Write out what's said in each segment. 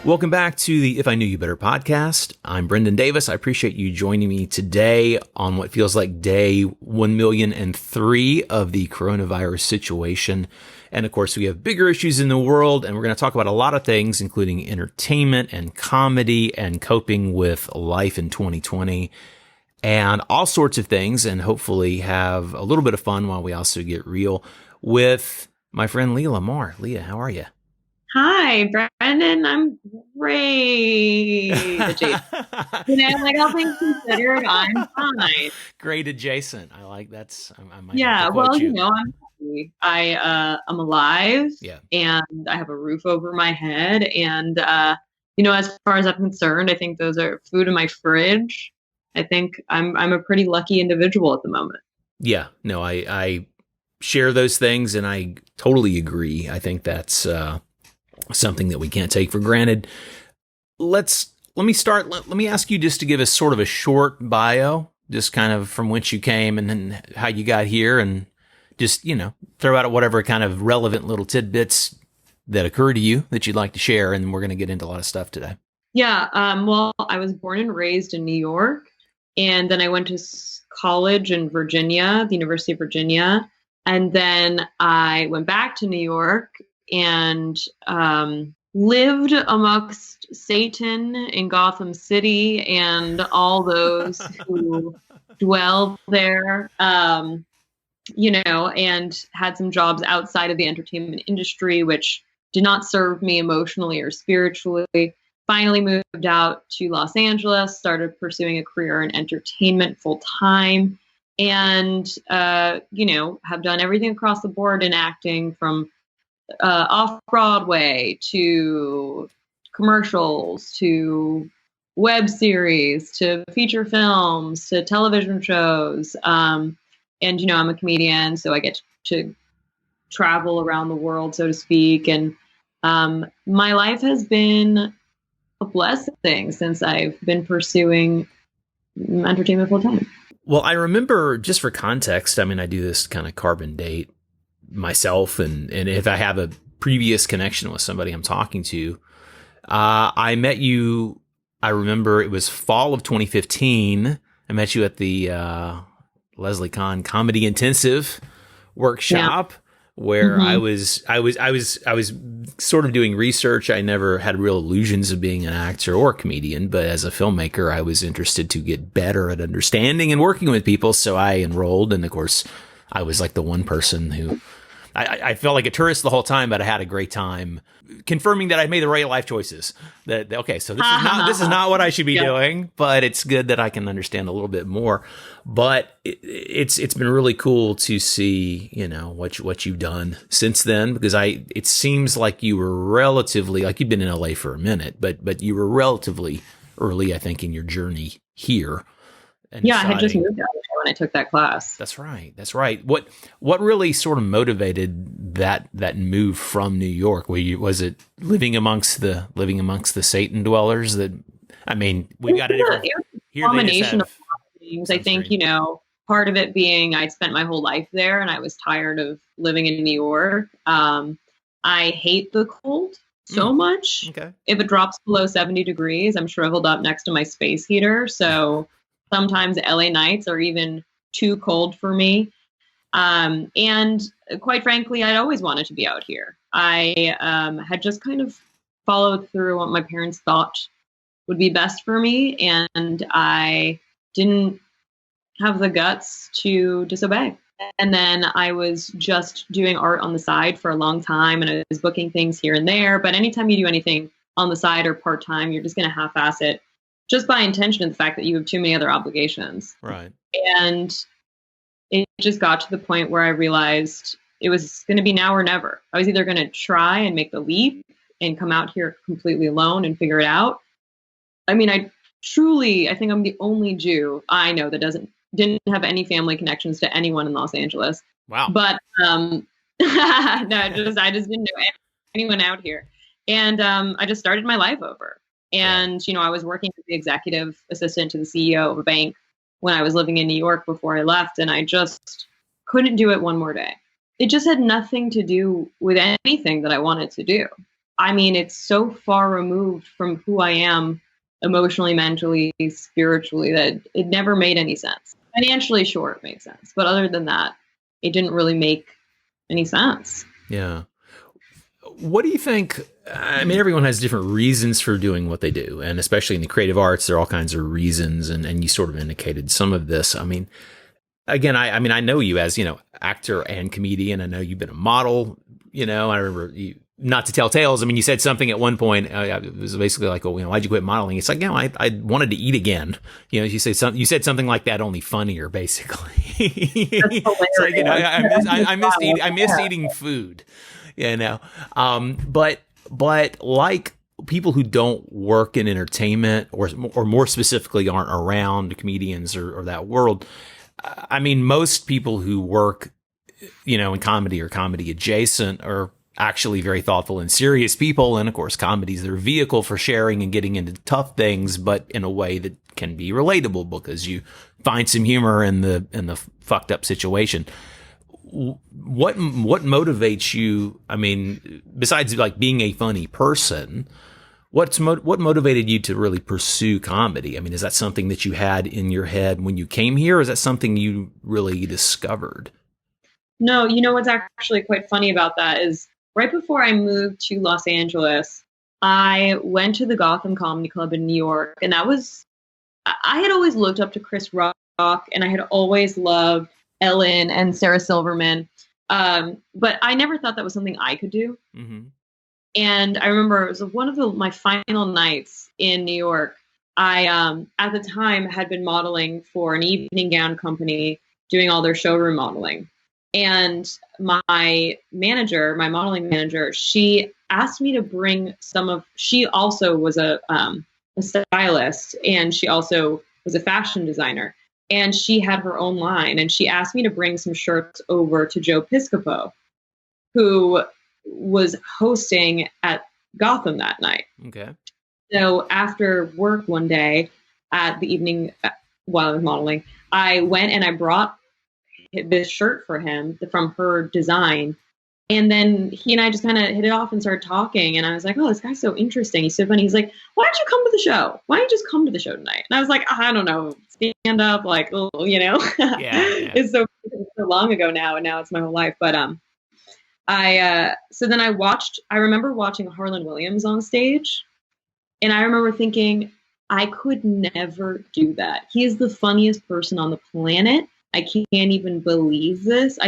Welcome back to the If I Knew You Better podcast. I'm Brendan Davis. I appreciate you joining me today on what feels like day 1,000,003 of the coronavirus situation. And of course, we have bigger issues in the world, and we're going to talk about a lot of things, including entertainment and comedy and coping with life in 2020 and all sorts of things, and hopefully have a little bit of fun while we also get real with my friend LEAH LAMARR. LEAH, how are you? Hi, Brendan. I'm great. Like all things considered, I'm fine. Great adjacent. I like that's. I might Yeah, have to quote well, you. I'm happy. I'm alive. Yeah. And I have a roof over my head. And as far as I'm concerned, I think those are food in my fridge. I think I'm a pretty lucky individual at the moment. Yeah. No, I share those things, and I totally agree. I think that's something that we can't take for granted. Let me start. Let me ask you just to give us sort of a short bio, just kind of from whence you came and then how you got here, and just, throw out whatever kind of relevant little tidbits that occur to you that you'd like to share. And we're going to get into a lot of stuff today. Yeah. Well, I was born and raised in New York, and then I went to college in Virginia, the University of Virginia. And then I went back to New York and lived amongst Satan in Gotham City and all those who dwell there, and had some jobs outside of the entertainment industry, which did not serve me emotionally or spiritually. Finally moved out to Los Angeles, started pursuing a career in entertainment full time, and, have done everything across the board in acting, from off-Broadway to commercials to web series to feature films to television shows. I'm a comedian, so I get to travel around the world, so to speak. And my life has been a blessing since I've been pursuing entertainment full time. Well, I remember, just for context, I mean, I do this kind of carbon date myself, and if I have a previous connection with somebody I'm talking to, I met you. I remember it was fall of 2015. I met you at the Leslie Kahn Comedy Intensive workshop, where I was sort of doing research. I never had real illusions of being an actor or a comedian, but as a filmmaker, I was interested to get better at understanding and working with people. So I enrolled, and of course, I was like the one person who I felt like a tourist the whole time, but I had a great time confirming that I made the right life choices. That okay, so this is not what I should be doing, but it's good that I can understand a little bit more. But it's been really cool to see, what you've done since then, because it seems like you were relatively, like, you'd been in LA for a minute, but you were relatively early, I think, in your journey here. Yeah, I had just moved out when I took that class. That's right. What really sort of motivated that move from New York? Was it living amongst the Satan dwellers? That, I mean, we got a different. It was a combination of things. I think part of it being I'd spent my whole life there, and I was tired of living in New York. I hate the cold so much. Okay. If it drops below 70 degrees, I'm shriveled up next to my space heater. So sometimes LA nights are even too cold for me. And quite frankly, I'd always wanted to be out here. I had just kind of followed through what my parents thought would be best for me, and I didn't have the guts to disobey. And then I was just doing art on the side for a long time, and I was booking things here and there. But anytime you do anything on the side or part-time, you're just going to half-ass it, just by intention of the fact that you have too many other obligations. Right. And it just got to the point where I realized it was going to be now or never. I was either going to try and make the leap and come out here completely alone and figure it out. I mean, I think I'm the only Jew I know that didn't have any family connections to anyone in Los Angeles. Wow. But I just didn't know anyone out here. And I just started my life over. And, I was working as the executive assistant to the CEO of a bank when I was living in New York before I left, and I just couldn't do it one more day. It just had nothing to do with anything that I wanted to do. I mean, it's so far removed from who I am emotionally, mentally, spiritually, that it never made any sense. Financially, sure, it made sense. But other than that, it didn't really make any sense. Yeah. What do you think? I mean, everyone has different reasons for doing what they do, and especially in the creative arts, there are all kinds of reasons, and you sort of indicated some of this. I mean, again, I mean, I know you as, actor and comedian. I know you've been a model. I remember you, not to tell tales. I mean, you said something at one point. It was basically like, "Oh, why'd you quit modeling?" It's like, I wanted to eat again. You said something like that, only funnier, basically. That's It's like, hilarious. I missed eating food. But like people who don't work in entertainment, or more specifically aren't around comedians or that world. I mean, most people who work, in comedy or comedy adjacent are actually very thoughtful and serious people. And of course, comedy is their vehicle for sharing and getting into tough things, but in a way that can be relatable because you find some humor in the fucked up situation. What motivates you? I mean, besides like being a funny person, what motivated you to really pursue comedy? I mean, is that something that you had in your head when you came here, or is that something you really discovered? No, what's actually quite funny about that is right before I moved to Los Angeles, I went to the Gotham Comedy Club in New York, and I had always looked up to Chris Rock, and I had always loved Ellen and Sarah Silverman, but I never thought that was something I could do. Mm-hmm. And I remember it was one of my final nights in New York. I, at the time, had been modeling for an evening gown company, doing all their showroom modeling. And my modeling manager, she asked me to bring she also was a stylist, and she also was a fashion designer. And she had her own line, and she asked me to bring some shirts over to Joe Piscopo, who was hosting at Gotham that night. Okay. So after work one day at the evening while I was modeling, I went and I brought this shirt for him from her design. And then he and I just kind of hit it off and started talking. And I was like, oh, this guy's so interesting. He's so funny. He's like, why don't you come to the show? Why don't you just come to the show tonight? And I was like, I don't know, stand up, like, oh, Yeah. It's so long ago now, and now it's my whole life. But so then I remember watching Harlan Williams on stage, and I remember thinking, I could never do that. He is the funniest person on the planet. I can't even believe this.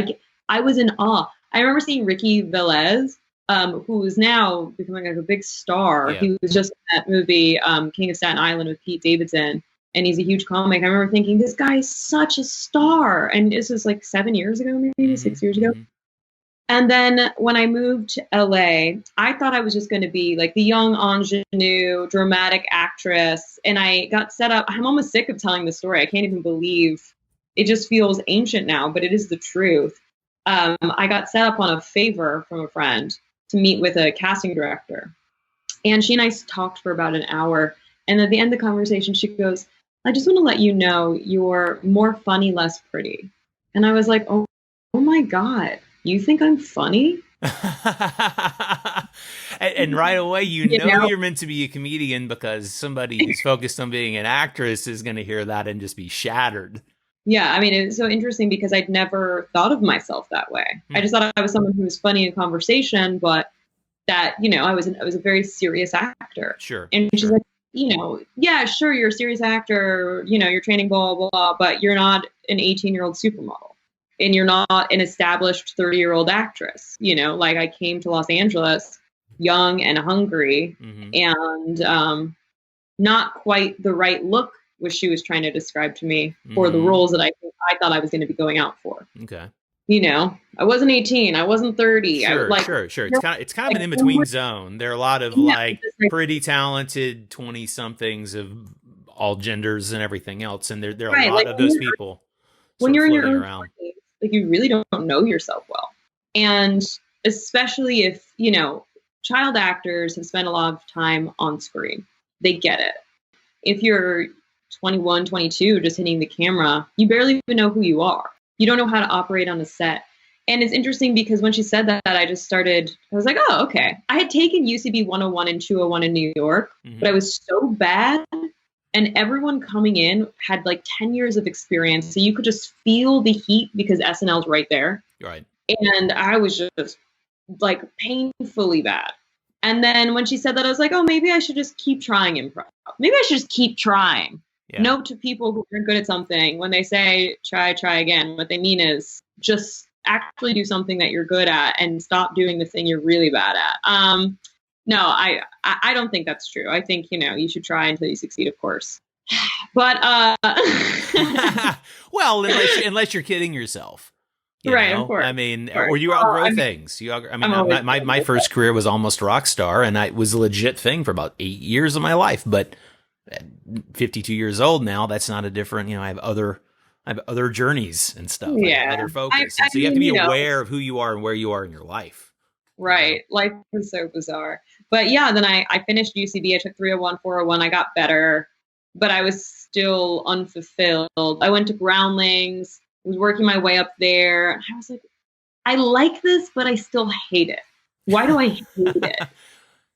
I was in awe. I remember seeing Ricky Velez, who is now becoming like a big star. Yeah. He was just in that movie, King of Staten Island with Pete Davidson, and he's a huge comic. I remember thinking, this guy is such a star. And this was like 7 years ago, maybe 6 years ago. And then when I moved to LA, I thought I was just going to be like the young ingenue, dramatic actress. And I got set up. I'm almost sick of telling the story. I can't even believe it just feels ancient now, but it is the truth. I got set up on a favor from a friend to meet with a casting director. And she and I talked for about an hour. And at the end of the conversation, she goes, I just want to let you know you're more funny, less pretty. And I was like, oh my God. You think I'm funny? and right away, you know you're meant to be a comedian, because somebody who's focused on being an actress is going to hear that and just be shattered. Yeah, I mean, it's so interesting because I'd never thought of myself that way. I just thought I was someone who was funny in conversation, but that, I was a very serious actor. Sure. And she's like, yeah, sure, you're a serious actor, you're training, blah, blah, blah, but you're not an 18-year-old supermodel. And you're not an established 30-year-old actress. Like I came to Los Angeles young and hungry, and not quite the right look which she was trying to describe to me for the roles that I thought I was going to be going out for. Okay. I wasn't 18. I wasn't 30. Sure. It's kind of an in-between zone. There are a lot of pretty talented 20-somethings of all genders and everything else. And there are a lot of those people. When you're in your own 20s, you really don't know yourself well. And especially if, child actors have spent a lot of time on screen. They get it. If you're 21, 22, just hitting the camera, you barely even know who you are. You don't know how to operate on a set. And it's interesting because when she said that, I was like, oh, okay. I had taken UCB 101 and 201 in New York, but I was so bad. And everyone coming in had like 10 years of experience. So you could just feel the heat because SNL's right there. Right. And I was just like painfully bad. And then when she said that, I was like, oh, maybe I should just keep trying improv. Maybe I should just keep trying. Yeah. Note to people who are good at something, when they say try again, what they mean is just actually do something that you're good at and stop doing the thing you're really bad at. No, I don't think that's true. I think, you should try until you succeed, of course. But well, unless you're kidding yourself. Right, of course. I mean, or you outgrow things. My first career was almost rock star, and it was a legit thing for about 8 years of my life. But at 52 years old now, that's not a different. I have other journeys and stuff. Yeah, other focus. So you have to be aware of who you are and where you are in your life. Right, life is so bizarre. But yeah, then I finished UCB. I took 301, 401. I got better, but I was still unfulfilled. I went to Groundlings. Was working my way up there. And I was like, I like this, but I still hate it. Why do I hate it?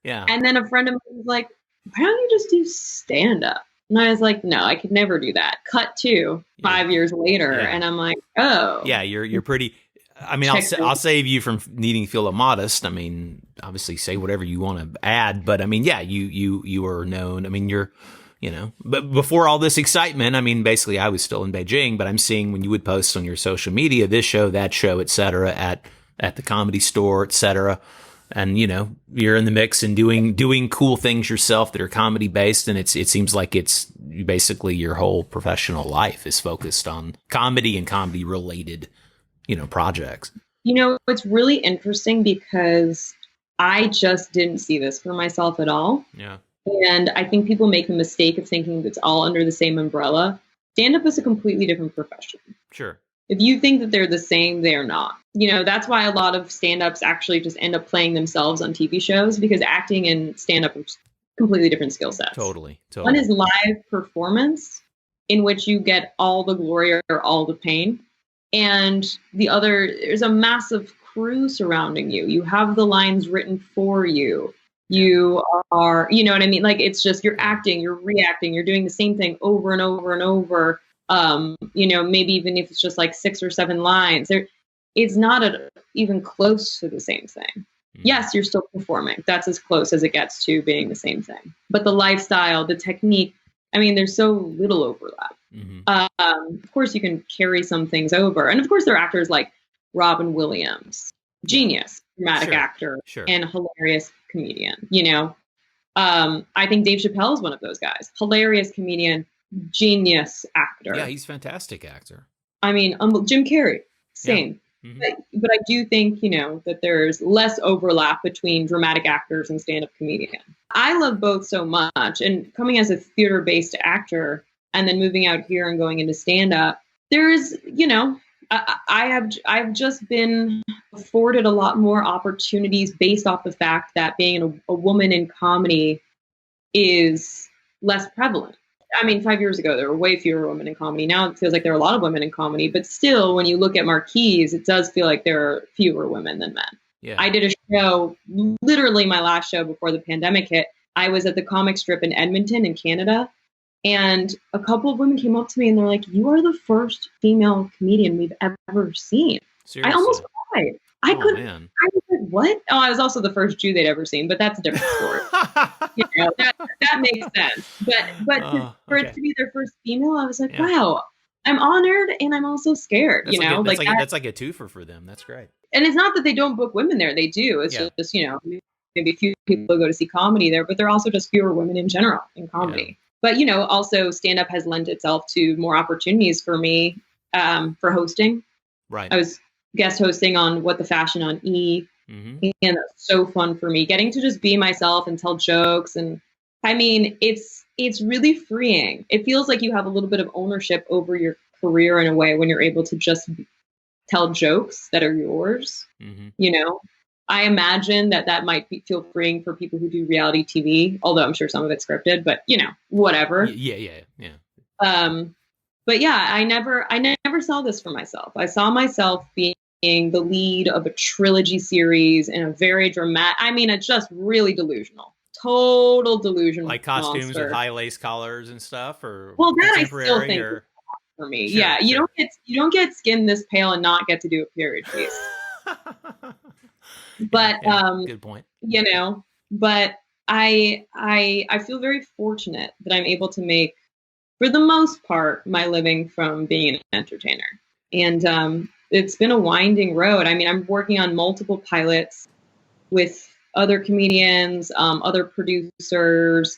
Yeah. And then a friend of mine was like, why don't you just do stand-up? And I was like, no, I could never do that. Cut to 5 years later. Yeah. And I'm like, oh. Yeah, you're pretty... I mean, I'll save you from needing to feel modest. I mean, obviously say whatever you want to add. But I mean, yeah, you are known. I mean, you're... but before all this excitement, I mean, basically I was still in Beijing, but I'm seeing when you would post on your social media, this show, that show, et cetera, at the Comedy Store, et cetera. And, you're in the mix and doing cool things yourself that are comedy based. And it seems like it's basically your whole professional life is focused on comedy and comedy related, projects. It's really interesting because I just didn't see this for myself at all. Yeah. And I think people make the mistake of thinking it's all under the same umbrella. Stand-up is a completely different profession. Sure. If you think that they're the same, they're not. That's why a lot of stand-ups actually just end up playing themselves on TV shows, because acting and stand-up are completely different skill sets. Totally. One is live performance, in which you get all the glory or all the pain. And the other, there's a massive crew surrounding you. You have the lines written for you. You are, you know what I mean? Like, it's just, you're acting, you're reacting, you're doing the same thing over and over and over. Maybe even if it's just like 6 or 7 lines, it's not even close to the same thing. Mm-hmm. Yes, you're still performing. That's as close as it gets to being the same thing. But the lifestyle, the technique, I mean, there's so little overlap. Mm-hmm. Of course, you can carry some things over. And of course, there are actors like Robin Williams, genius, dramatic actor, and hilarious comedian. I think Dave Chappelle is one of those guys. Hilarious comedian, genius actor. Yeah, he's a fantastic actor. I mean, Jim Carrey, same. Yeah. Mm-hmm. But I do think, that there's less overlap between dramatic actors and stand-up comedian. I love both so much. And coming as a theater-based actor and then moving out here and going into stand-up, there's, I've just been afforded a lot more opportunities based off the fact that being a woman in comedy is less prevalent. I mean, 5 years ago, there were way fewer women in comedy. Now it feels like there are a lot of women in comedy, but still, when you look at marquees, it does feel like there are fewer women than men. Yeah. I did a show, literally my last show before the pandemic hit. I was at the comic strip in Edmonton in Canada, and a couple of women came up to me and they're like, "You are the first female comedian we've ever seen." Seriously? I almost cried. I couldn't. Man. I was like, "What?" Oh, I was also the first Jew they'd ever seen, but that's a different story. That makes sense. But for it to be their first female, I was like, "Wow, I'm honored and I'm also scared." That's like a twofer for them. That's great. And it's not that they don't book women there; they do. It's just maybe a few people go to see comedy there, but there are also just fewer women in general in comedy. Yeah. But also stand up has lent itself to more opportunities for me for hosting. Right. I was guest hosting on What the Fashion on E. Mm-hmm. And that's so fun for me, getting to just be myself and tell jokes. And I mean, it's really freeing. It feels like you have a little bit of ownership over your career in a way when you're able to just tell jokes that are yours. Mm-hmm. I imagine that might feel freeing for people who do reality TV, although I'm sure some of it's scripted, but whatever. Yeah. But yeah, I never saw this for myself. I saw myself being the lead of a trilogy series in a very dramatic, I mean, it's just really delusional. Total delusion Like costumes monster. with high lace collars and stuff, or Well, that I still contemporary, think or for me. sure, Yeah, sure. you don't get skin this pale and not get to do a period piece. Yeah, But yeah, good point. you know, but I feel very fortunate that I'm able to make, for the most part, my living from being an entertainer. And it's been a winding road. I mean, I'm working on multiple pilots with other comedians, other producers.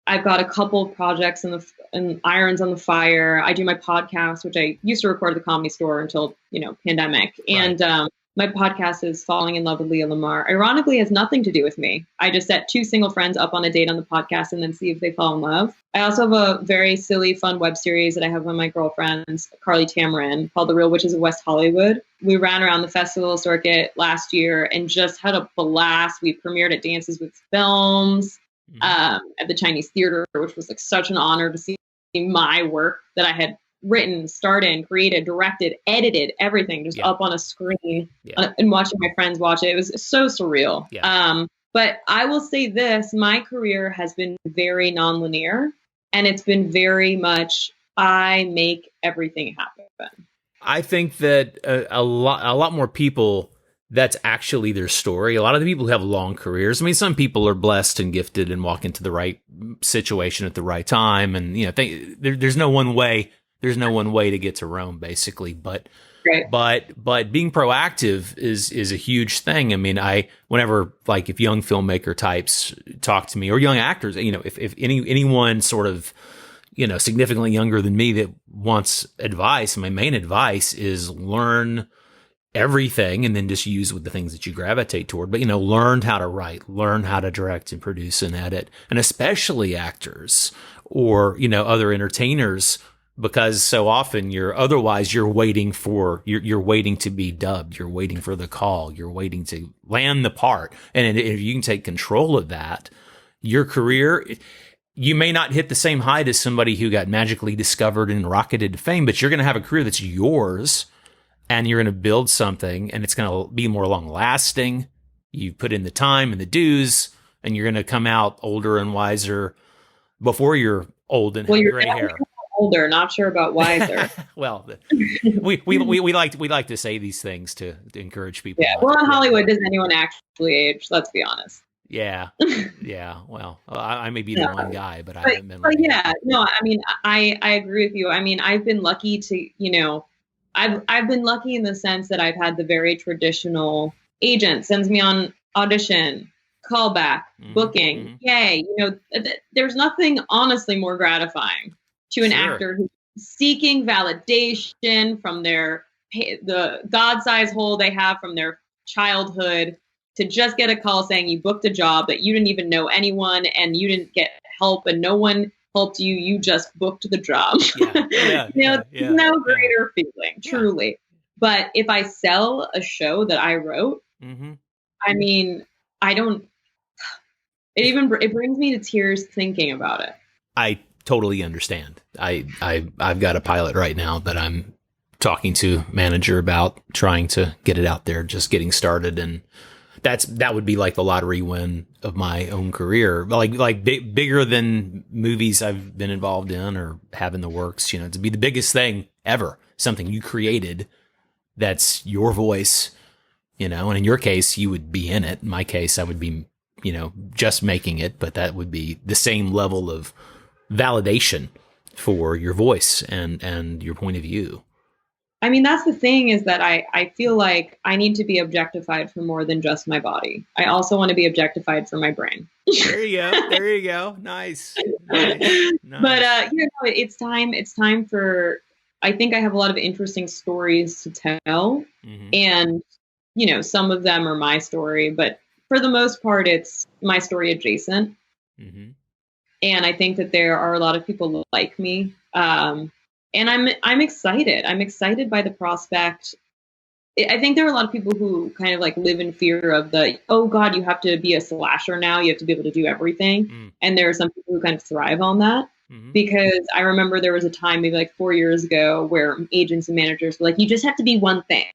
I've got a couple of projects and irons on the fire. I do my podcast, which I used to record at the Comedy Store until, pandemic. Right. And my podcast is Falling in Love with Leah Lamar. Ironically, it has nothing to do with me. I just set two single friends up on a date on the podcast and then see if they fall in love. I also have a very silly, fun web series that I have with my girlfriends, Carly Tamarin, called The Real Witches of West Hollywood. We ran around the festival circuit last year and just had a blast. We premiered at Dances with Films, at the Chinese Theater, which was like such an honor to see my work that I had written, starred in, created, directed, edited, everything just up on a screen and watching my friends watch it. It was so surreal. Yeah. But I will say this, my career has been very nonlinear, and it's been very much, I make everything happen. I think that a lot more people, that's actually their story. A lot of the people who have long careers, I mean, some people are blessed and gifted and walk into the right situation at the right time, and there's no one way. There's no one way to get to Rome, basically. But right. but being proactive is a huge thing. I mean, whenever, like, if young filmmaker types talk to me, or young actors, if anyone sort of, significantly younger than me that wants advice, my main advice is learn everything and then just use with the things that you gravitate toward. But, learn how to write, learn how to direct and produce and edit, and especially actors or, other entertainers, because so often you're waiting you're waiting to be dubbed. You're waiting for the call. You're waiting to land the part. And if you can take control of that, your career, you may not hit the same height as somebody who got magically discovered and rocketed to fame, but you're going to have a career that's yours, and you're going to build something, and it's going to be more long lasting. You put in the time and the dues, and you're going to come out older and wiser before you're old and have gray hair. Older, not sure about wiser. Well, we like to say these things to encourage people. Yeah. Well, in Hollywood, does anyone actually age? Let's be honest. Yeah. Yeah. Well, I may be the one guy, but I haven't been. But yeah, no, I mean, I agree with you. I mean, I've been lucky to, I've been lucky in the sense that I've had the very traditional agent sends me on audition, callback, booking. Yay. There's nothing honestly more gratifying to an actor who's seeking validation from the God-sized hole they have from their childhood, to just get a call saying you booked a job that you didn't even know anyone and you didn't get help and no one helped you. You just booked the job. No greater feeling, truly. But if I sell a show that I wrote, I mean, it brings me to tears thinking about it. I totally understand. I've got a pilot right now that I'm talking to manager about, trying to get it out there, just getting started, and that would be like the lottery win of my own career, like bigger than movies I've been involved in or have in the works. To be the biggest thing ever, something you created that's your voice. And in your case, you would be in it. In my case, I would be, just making it, but that would be the same level of validation for your voice and your point of view. I mean, that's the thing, is that I feel like I need to be objectified for more than just my body. I also want to be objectified for my brain. There you go. Nice. But it's time for, I think I have a lot of interesting stories to tell. And, some of them are my story, but for the most part, it's my story adjacent. And I think that there are a lot of people like me. And I'm excited. I'm excited by the prospect. I think there are a lot of people who kind of like live in fear of oh God, you have to be a slasher now. You have to be able to do everything. And there are some people who kind of thrive on that. Because I remember there was a time maybe like 4 years ago where agents and managers were like, you just have to be one thing.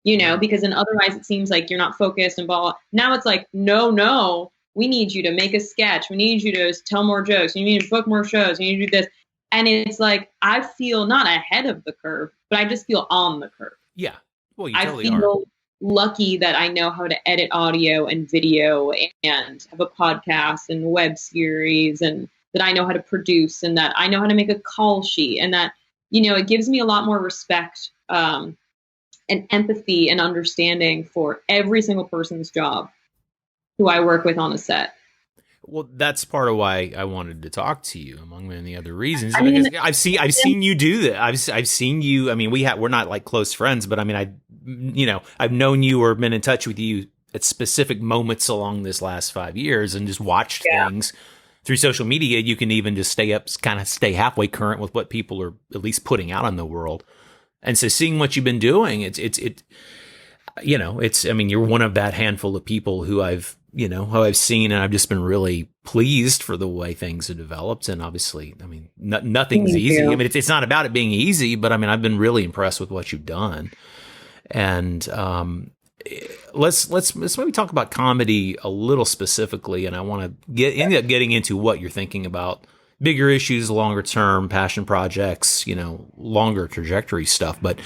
Right. because then otherwise it seems like you're not focused and blah, blah. Now it's like, no, we need you to make a sketch. We need you to tell more jokes. You need to book more shows. You need to do this. And it's like, I feel not ahead of the curve, but I just feel on the curve. Yeah. Well, you I totally are. feel lucky that I know how to edit audio and video and have a podcast and web series, and that I know how to produce, and that I know how to make a call sheet, and that, it gives me a lot more respect and empathy and understanding for every single person's job who I work with on a set. Well, that's part of why I wanted to talk to you, among many other reasons. I mean, Because I've seen you do that. I've seen you. I mean, we're not like close friends, but I mean, I've known you or been in touch with you at specific moments along this last 5 years, and just watched things through social media. You can even just stay halfway current with what people are at least putting out in the world. And so, seeing what you've been doing, I mean, you're one of that handful of people who I've seen, and I've just been really pleased for the way things have developed. And obviously, I mean, nothing's easy. I mean, it's not about it being easy, but I mean, I've been really impressed with what you've done. And let's maybe talk about comedy a little specifically. And I want to end up getting into what you're thinking about bigger issues, longer term passion projects, longer trajectory stuff. But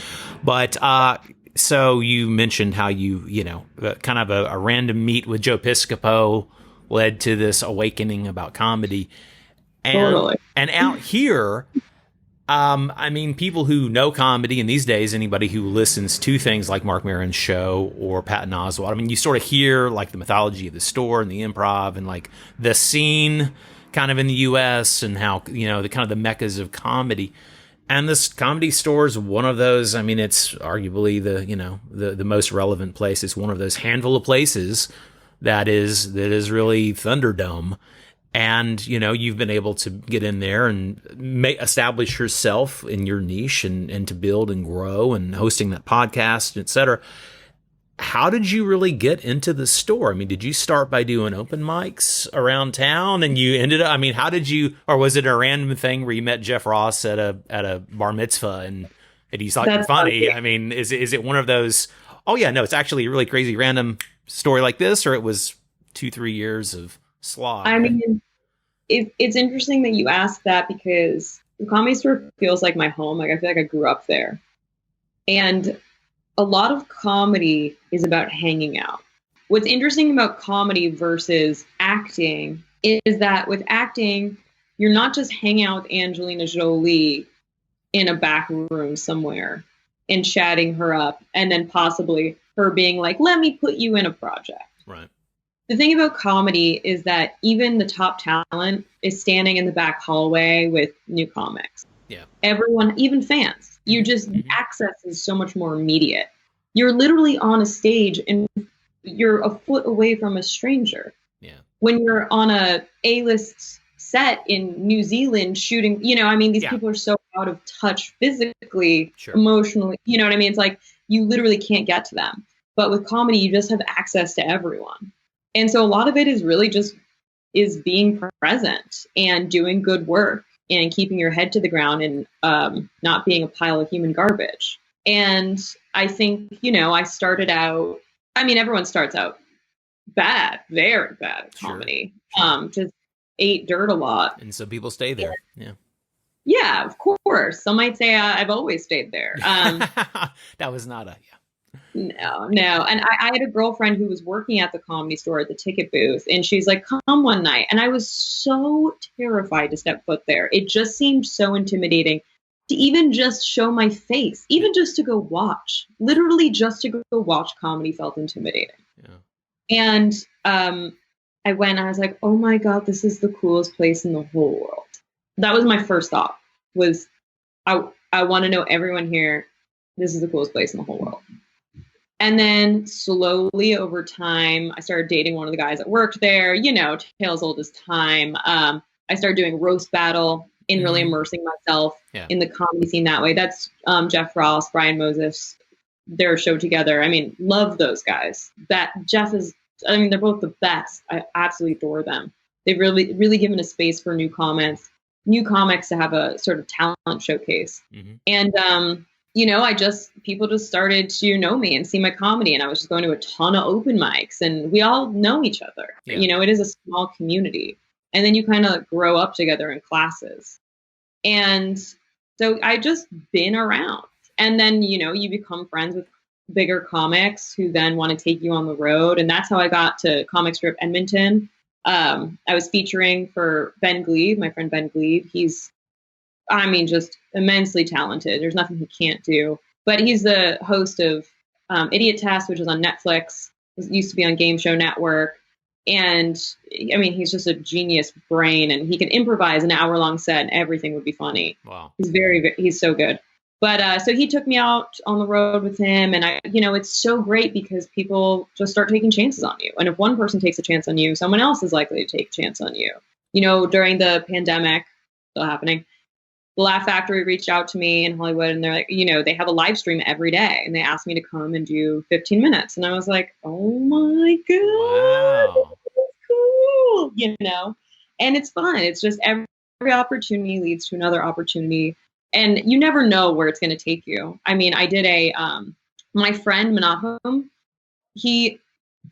so you mentioned how kind of a random meet with Joe Piscopo led to this awakening about comedy. And, totally. And out here, I mean, people who know comedy, and these days, anybody who listens to things like Mark Maron's show or Patton Oswalt, I mean, you sort of hear like the mythology of the store and the improv and like the scene kind of in the U.S. and how, the kind of the meccas of comedy. And this Comedy Store is one of those. I mean, it's arguably the most relevant place. It's one of those handful of places that is really Thunderdome. And, you've been able to get in there and establish yourself in your niche and to build and grow, and hosting that podcast, et cetera. How did you really get into the store? I mean, did you start by doing open mics around town, and you ended up, I mean, how did you, or was it a random thing where you met Jeff Ross at a bar mitzvah and he thought you're funny? I mean, is it one of those, oh yeah, no, it's actually a really crazy random story like this, or it was 2-3 years of slog? I mean, it's interesting that you ask that, because the Comedy Store feels like my home. Like, I feel like I grew up there. And a lot of comedy is about hanging out. What's interesting about comedy versus acting is that with acting, you're not just hanging out with Angelina Jolie in a back room somewhere and chatting her up, and then possibly her being like, let me put you in a project. Right. The thing about comedy is that even the top talent is standing in the back hallway with new comics. Yeah. Everyone, even fans, access is so much more immediate. You're literally on a stage and you're a foot away from a stranger. Yeah. When you're on a A-list set in New Zealand shooting, these people are so out of touch physically, emotionally, you know what I mean? It's like, you literally can't get to them. But with comedy, you just have access to everyone. And so a lot of it is really just being present and doing good work and keeping your head to the ground and not being a pile of human garbage. And I think, I started out, everyone starts out bad, very bad at comedy. Just ate dirt a lot. And so people stay there. Yeah. Yeah, of course. Some might say I've always stayed there. That was not No. And I had a girlfriend who was working at the Comedy Store at the ticket booth, and she's like, come one night. And I was so terrified to step foot there. It just seemed so intimidating to even just show my face, even just to go watch. Literally just to go watch comedy felt intimidating. Yeah. And I went, I was like, oh my God, this is the coolest place in the whole world. That was my first thought, was I want to know everyone here. This is the coolest place in the whole world. And then slowly over time, I started dating one of the guys that worked there, tales old as time. I started doing roast battle and really immersing myself in the comedy scene that way. That's Jeff Ross, Brian Moses, their show together. Love those guys. That Jeff is, they're both the best. I absolutely adore them. They've really, really given a space for new comics to have a sort of talent showcase. Mm-hmm. And, people just started to know me and see my comedy, and I was just going to a ton of open mics, and we all know each other. Yeah. It is a small community, and then you kind of grow up together in classes. And so I just been around, and then, you become friends with bigger comics who then want to take you on the road. And that's how I got to Comic Strip Edmonton. I was featuring for Ben Glebe, my friend Ben Glebe. He's, just immensely talented. There's nothing he can't do. But he's the host of Idiot Test, which is on Netflix. It used to be on Game Show Network. And he's just a genius brain, and he can improvise an hour-long set and everything would be funny. Wow. He's so good. But so he took me out on the road with him, and it's so great because people just start taking chances on you. And if one person takes a chance on you, someone else is likely to take a chance on you. During the pandemic, still happening, the Laugh Factory reached out to me in Hollywood, and they're like, they have a live stream every day, and they asked me to come and do 15 minutes. And I was like, oh my God, wow. Cool, and it's fun. It's just every opportunity leads to another opportunity, and you never know where it's going to take you. I did my friend Menachem, he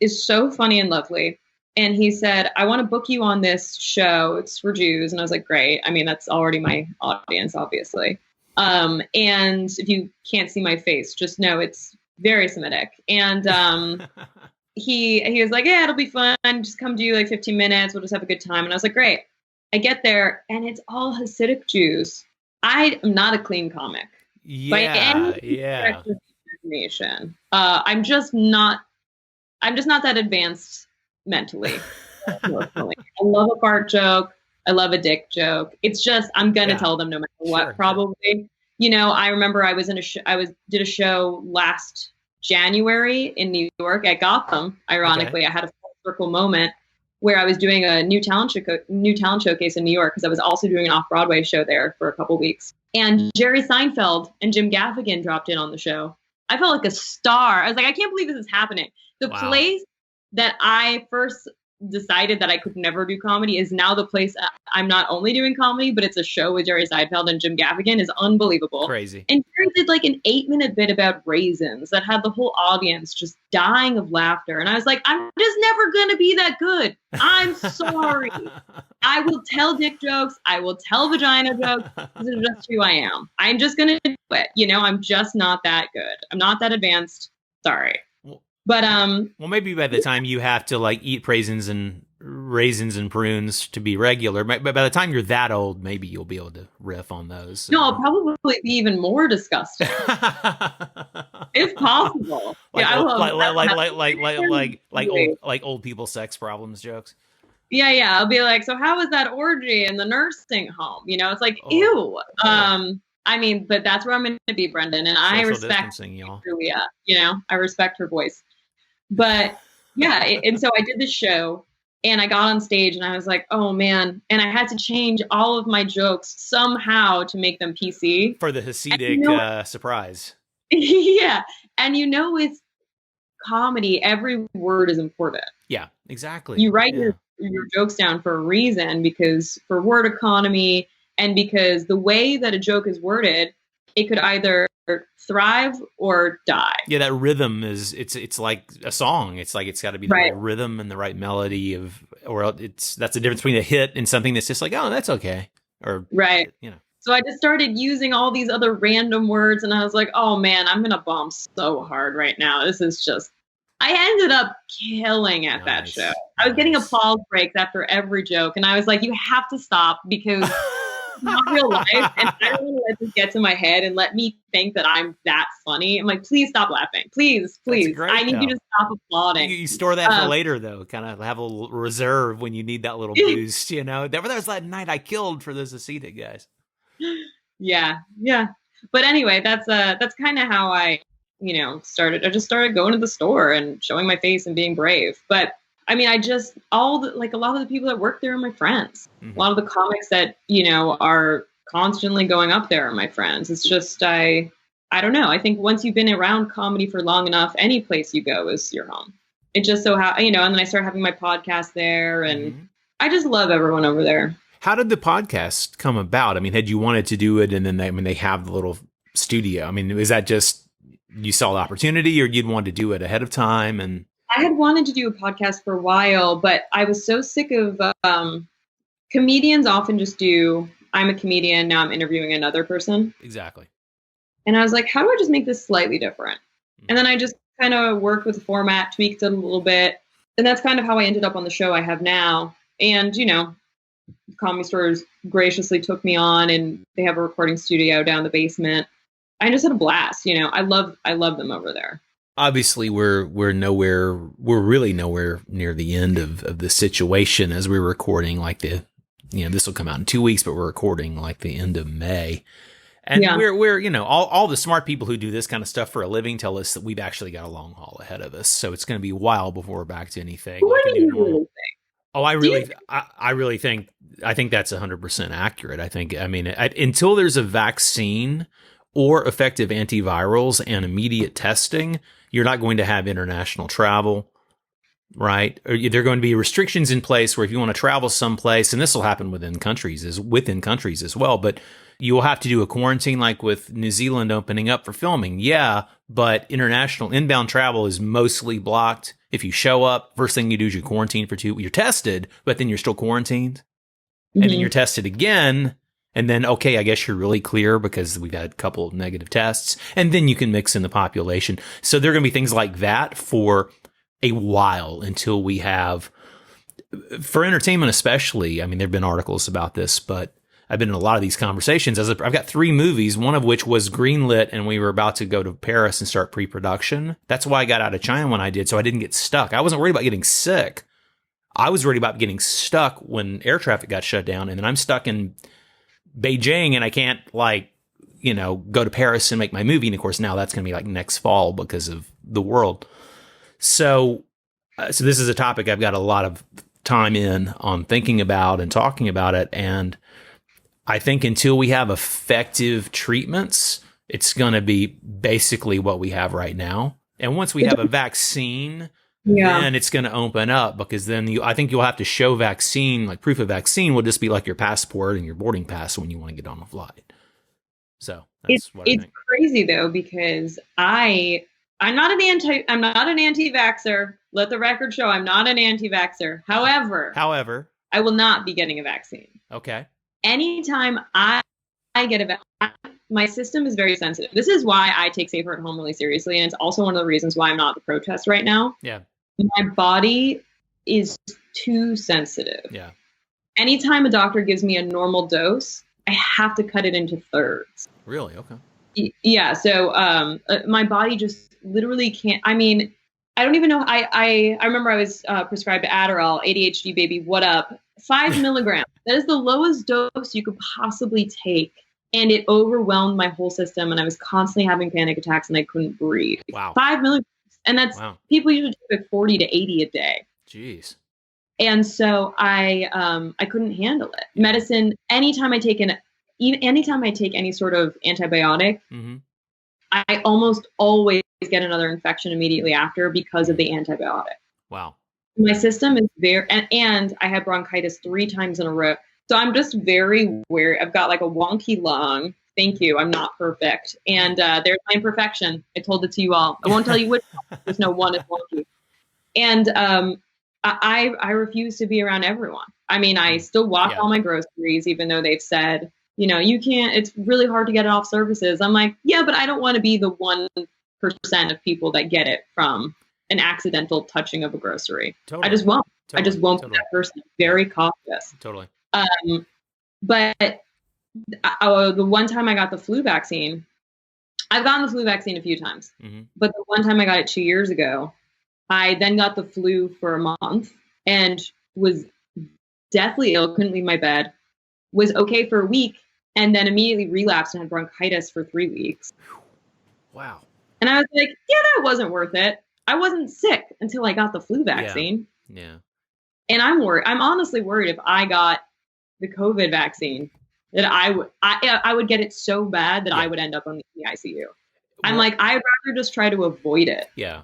is so funny and lovely. And he said, I want to book you on this show. It's for Jews. And I was like, great. That's already my audience, obviously. And if you can't see my face, just know it's very Semitic. And he was like, yeah, it'll be fun. Just come do like 15 minutes. We'll just have a good time. And I was like, great. I get there, and it's all Hasidic Jews. I am not a clean comic. Yeah. I'm just not that advanced mentally, emotionally. I love a fart joke. I love a dick joke. It's just, I'm going to tell them no matter what, probably. I remember I was did a show last January in New York at Gotham. Ironically, I had a full circle moment where I was doing a new talent showcase in New York, because I was also doing an off-Broadway show there for a couple weeks. And Jerry Seinfeld and Jim Gaffigan dropped in on the show. I felt like a star. I was like, I can't believe this is happening. The place that I first decided that I could never do comedy is now the place I'm not only doing comedy, but it's a show with Jerry Seinfeld and Jim Gaffigan. Is unbelievable. Crazy. And Jerry did like an 8-minute bit about raisins that had the whole audience just dying of laughter. And I was like, I'm just never going to be that good. I'm sorry. I will tell dick jokes. I will tell vagina jokes. This is just who I am. I'm just going to do it. I'm just not that good. I'm not that advanced. Sorry. But well, maybe by the time you have to like eat raisins and prunes to be regular, but by the time you're that old, maybe you'll be able to riff on those. No, I'll probably be even more disgusting, if possible. Like old people sex problems jokes. Yeah. I'll be like, so how was that orgy in the nursing home? It's like, ew. But that's where I'm going to be, Brendan, and I respect Julia. I respect her voice. But yeah, and so I did the show, and I got on stage, and I was like, oh man, and I had to change all of my jokes somehow to make them PC for the Hasidic surprise. Yeah, and with comedy, every word is important. Yeah, exactly. You write your jokes down for a reason, because for word economy, and because the way that a joke is worded, it could either thrive or die. Yeah, that rhythm it's like a song. It's like it's got to be the right rhythm and the right melody that's the difference between a hit and something that's just like, oh, that's okay. Or right. So I just started using all these other random words, and I was like, oh man, I'm gonna bomb so hard right now. This is just, I ended up killing at that show. I was getting applause breaks after every joke, and I was like, you have to stop, because not real life, and I don't want to let this get to my head and let me think that I'm that funny. I'm like, please stop laughing. Please. Great, I need you to stop applauding. You store that for later, though. Kind of have a little reserve when you need that little boost, That was that night I killed for those Hasidic guys. Yeah. But anyway, that's kind of how I, started. I just started going to the store and showing my face and being brave. But a lot of the people that work there are my friends. Mm-hmm. A lot of the comics that, are constantly going up there are my friends. It's just, I don't know. I think once you've been around comedy for long enough, any place you go is your home. It just so and then I started having my podcast there, and I just love everyone over there. How did the podcast come about? Had you wanted to do it, and then they have the little studio? I mean, is that just you saw the opportunity, or you'd want to do it ahead of time? And I had wanted to do a podcast for a while, but I was so sick of comedians often just do, I'm a comedian, now I'm interviewing another person. exactly. And I was like, how do I just make this slightly different? And then I just kind of worked with the format, tweaked it a little bit. And that's kind of how I ended up on the show I have now. And, Comedy Stores graciously took me on, and they have a recording studio down the basement. I just had a blast. I love them over there. Obviously, we're really nowhere near the end of the situation as we're recording. Like this will come out in 2 weeks, but we're recording like the end of May. And we're all the smart people who do this kind of stuff for a living tell us that we've actually got a long haul ahead of us. So it's going to be a while before we're back to anything like a new normal. Oh, I really think that's 100% accurate. Until there's a vaccine or effective antivirals and immediate testing, you're not going to have international travel, right? Or there are going to be restrictions in place where if you want to travel someplace, and this will happen within countries as well, but you will have to do a quarantine, like with New Zealand opening up for filming. Yeah, but international inbound travel is mostly blocked. If you show up, first thing you do is you quarantine for 2 weeks. You're tested, but then you're still quarantined. Mm-hmm. And then you're tested again. And then, okay, I guess you're really clear because we've had a couple of negative tests. And then you can mix in the population. So there are going to be things like that for a while until we have, for entertainment especially. I mean, there have been articles about this, but I've been in a lot of these conversations. I've got 3 movies, one of which was greenlit, and we were about to go to Paris and start pre-production. That's why I got out of China when I did, so I didn't get stuck. I wasn't worried about getting sick. I was worried about getting stuck when air traffic got shut down, and then I'm stuck in Beijing, and I can't, go to Paris and make my movie. And of course, now that's going to be like next fall because of the world. So this is a topic I've got a lot of time on thinking about and talking about it, and I think until we have effective treatments, it's going to be basically what we have right now. And once we have a vaccine, then it's going to open up, because then I think you'll have to show vaccine, like proof of vaccine will just be like your passport and your boarding pass when you want to get on a flight. So that's what I think. It's crazy though, because I'm not an anti-vaxxer. Let the record show I'm not an anti-vaxxer. However, I will not be getting a vaccine. Okay. Anytime I get a vaccine, my system is very sensitive. This is why I take Safer at Home really seriously. And it's also one of the reasons why I'm not at the protest right now. Yeah. My body is too sensitive. Yeah. Anytime a doctor gives me a normal dose, I have to cut it into thirds. Really? Okay. Yeah. So my body just literally can't. I mean, I don't even know. I remember I was prescribed Adderall, ADHD baby, what up? 5 milligrams. That is the lowest dose you could possibly take. And it overwhelmed my whole system. And I was constantly having panic attacks and I couldn't breathe. Wow. 5 milligrams. And that's, people usually take like 40 to 80 a day. Jeez. And so I couldn't handle it. Medicine, anytime I take any sort of antibiotic, mm-hmm. I almost always get another infection immediately after because of the antibiotic. Wow. My system is and I had bronchitis 3 times in a row. So I'm just very wary. I've got like a wonky lung. Thank you. I'm not perfect. And there's my imperfection. I told it to you all. I won't tell you which one. There's no one is wonky. And I refuse to be around everyone. I mean, I still walk all my groceries, even though they've said, you can't, it's really hard to get it off services. I'm like, yeah, but I don't want to be the 1% of people that get it from an accidental touching of a grocery. Totally. I just won't. I just won't be that person. Very cautious. Totally. But the one time I got the flu vaccine, I've gotten the flu vaccine a few times, mm-hmm. but the one time I got it 2 years ago, I then got the flu for a month and was deathly ill, couldn't leave my bed, was okay for a week, and then immediately relapsed and had bronchitis for 3 weeks. Wow. And I was like, yeah, that wasn't worth it. I wasn't sick until I got the flu vaccine. Yeah. And I'm worried. I'm honestly worried if I got the COVID vaccine that I would get it so bad that I would end up on the ICU. I'm like, I'd rather just try to avoid it. Yeah.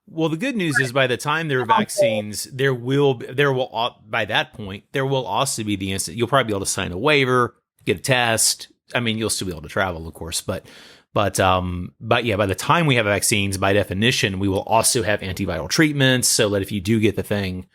Well, the good news is by the time there are vaccines, there will by that point, there will also be the instant. You'll probably be able to sign a waiver, get a test. I mean, you'll still be able to travel, of course, but But yeah, by the time we have vaccines, by definition, we will also have antiviral treatments so that if you do get the thing,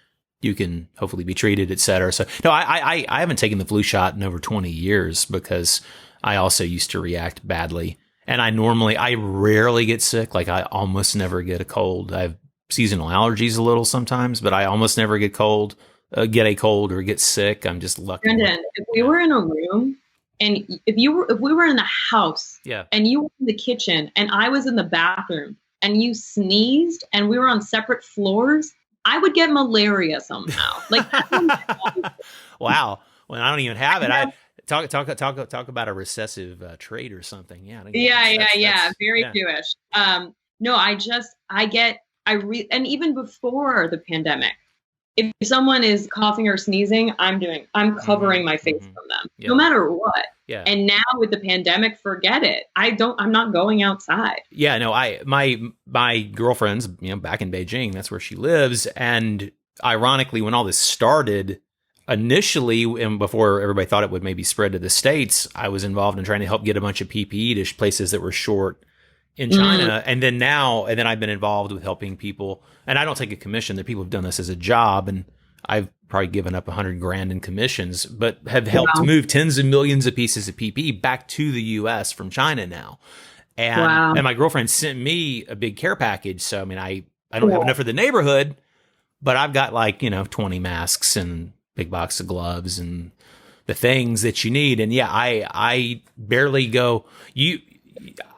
you can hopefully be treated, et cetera. So no, I haven't taken the flu shot in over 20 years because I also used to react badly. And I rarely get sick. Like I almost never get a cold. I have seasonal allergies a little sometimes, but I almost never get get a cold or get sick. I'm just lucky. Brendan, if we were in a room and if we were in the house and you were in the kitchen and I was in the bathroom and you sneezed and we were on separate floors, I would get malaria somehow. Like, wow. Well, I don't even have it. I talk about a recessive trait or something. Yeah. Yeah. Very Jewish. No, and even before the pandemic, if someone is coughing or sneezing, I'm covering my face from them, no matter what. Yeah. And now with the pandemic, forget it. I'm not going outside. Yeah, no, my girlfriend's, back in Beijing, that's where she lives. And ironically, when all this started initially, and before everybody thought it would maybe spread to the States, I was involved in trying to help get a bunch of PPE to places that were short in China. And then I've been involved with helping people, and I don't take a commission. There are people who've done this as a job, and I've probably given up $100,000 in commissions, but have helped move tens of millions of pieces of PPE back to the US from China now. And my girlfriend sent me a big care package. So, I mean, I don't have enough for the neighborhood, but I've got 20 masks and big box of gloves and the things that you need. And yeah, I barely go.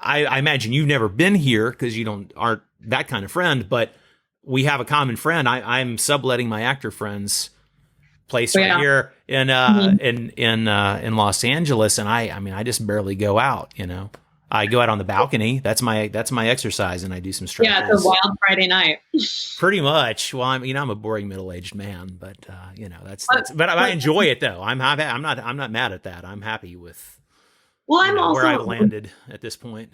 I imagine you've never been here because you aren't that kind of friend, but we have a common friend. I'm subletting my actor friend's place right here in Los Angeles, and I just barely go out. I go out on the balcony. That's my exercise, and I do some stretches. Yeah, it's a wild Friday night. Pretty much. Well, I'm a boring middle-aged man, but but I enjoy it though. I'm not mad at that. I'm happy with where I've landed at this point.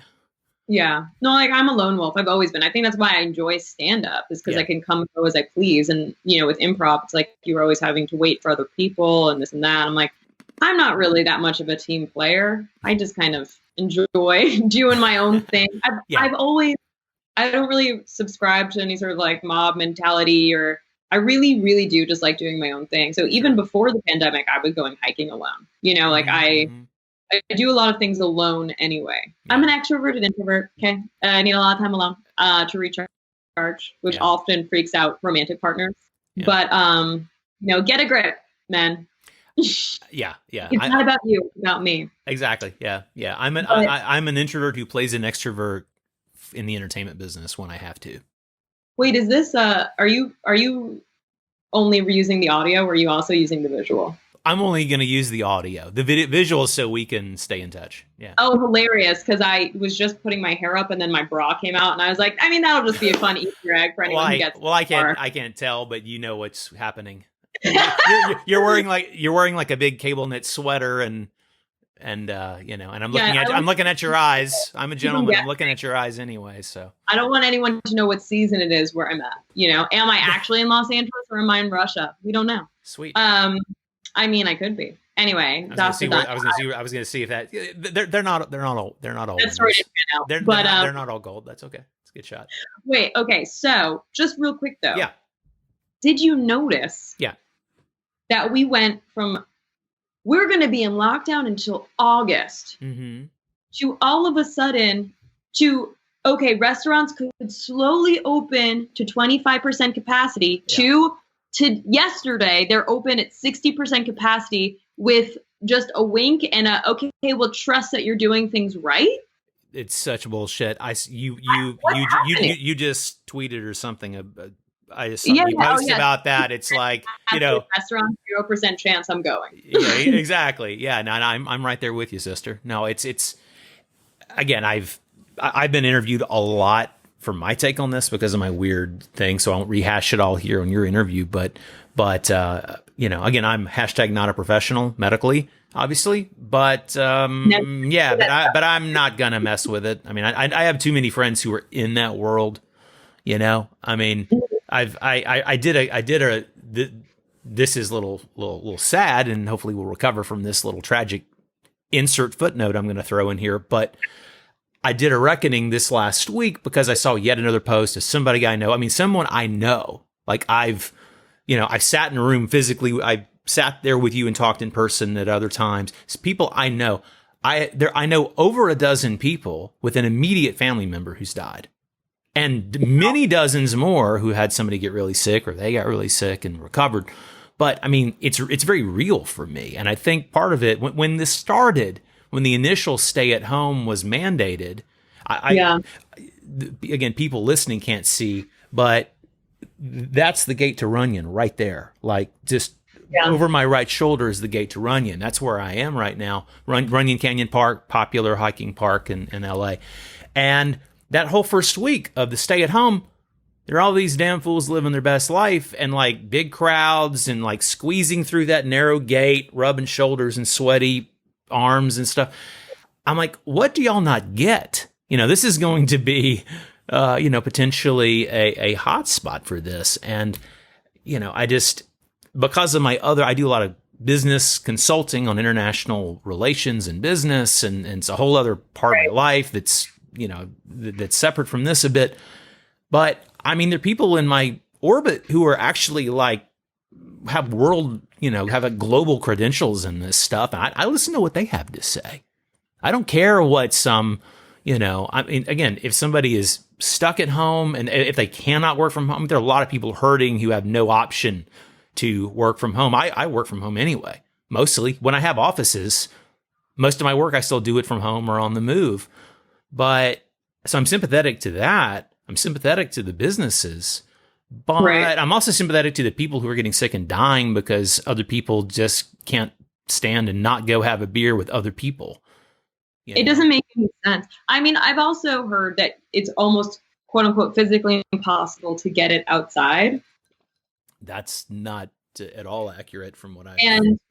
Yeah. No, I'm a lone wolf. I've always been. I think that's why I enjoy stand-up, is because I can come and go as I please. And, with improv, it's like you're always having to wait for other people and this and that. I'm like, I'm not really that much of a team player. I just kind of enjoy doing my own thing. I don't really subscribe to any sort of mob mentality, or I really, really do just like doing my own thing. So even before the pandemic, I was going hiking alone. I do a lot of things alone anyway. Yeah. I'm an extroverted introvert. Okay. I need a lot of time alone to recharge, which often freaks out romantic partners. Yeah. But, get a grip, man. Yeah. It's not about you, it's about me. Exactly. Yeah. I'm an introvert who plays an extrovert in the entertainment business when I have to. Wait, is this, are you only using the audio, or are you also using the visual? I'm only going to use the audio, the visuals, so we can stay in touch. Yeah. Oh, hilarious! Because I was just putting my hair up, and then my bra came out, and I was like, that'll just be a fun Easter egg for anyone who gets. Well, I can't tell, but you know what's happening. You're wearing like a big cable knit sweater, and I'm looking at your eyes. I'm a gentleman. I'm looking at your eyes anyway. So I don't want anyone to know what season it is where I'm at. Am I actually in Los Angeles, or am I in Russia? We don't know. Sweet. I could be. Anyway, I was going to see if that they're not all. That's right. They're not all gold. That's okay. It's a good shot. Wait. Okay. So just real quick though. Yeah. Did you notice? Yeah. That we went from we're going to be in lockdown until August to all of a sudden to restaurants could slowly open to 25% capacity to yesterday, they're open at 60% capacity with just a wink and we'll trust that you're doing things right. It's such bullshit. You just tweeted or something. I just saw you post about that. It's like, restaurant, 0% chance I'm going. Yeah, exactly. Yeah. No, I'm right there with you, sister. No, it's again, I've been interviewed a lot for my take on this because of my weird thing. So I won't rehash it all here on your interview, but again, I'm # not a professional medically, obviously, but but I'm not going to mess with it. I mean, I have too many friends who are in that world, I mean, this is a little sad, and hopefully we'll recover from this little tragic insert footnote I'm going to throw in here, but I did a reckoning this last week because I saw yet another post of somebody I know. I mean, someone I know, like I've sat in a room physically. I sat there with you and talked in person at other times. It's people I know. I know over a dozen people with an immediate family member who's died, and many dozens more who had somebody get really sick or they got really sick and recovered. But I mean, it's very real for me. And I think part of it, when this started, when the initial stay at home was mandated, again, people listening can't see, but that's the gate to Runyon right there. Like just over my right shoulder is the gate to Runyon. That's where I am right now. Runyon Canyon Park, popular hiking park in LA. And that whole first week of the stay at home, there are all these damn fools living their best life and like big crowds and like squeezing through that narrow gate, rubbing shoulders and sweaty arms and stuff. I'm like, what do y'all not get? This is going to be, potentially a hot spot for this. And, I just, because of I do a lot of business consulting on international relations and business, and it's a whole other part of my life that's, that's separate from this a bit. But I mean, there are people in my orbit who are actually like have have global credentials in this stuff. And I listen to what they have to say. I don't care what I mean, again, if somebody is stuck at home and if they cannot work from home, there are a lot of people hurting who have no option to work from home. I work from home anyway. Mostly when I have offices, most of my work, I still do it from home or on the move. But so I'm sympathetic to that. I'm sympathetic to the businesses, but I'm also sympathetic to the people who are getting sick and dying because other people just can't stand and not go have a beer with other people. It doesn't make any sense. I mean, I've also heard that it's almost quote unquote physically impossible to get it outside. That's not at all accurate from what I've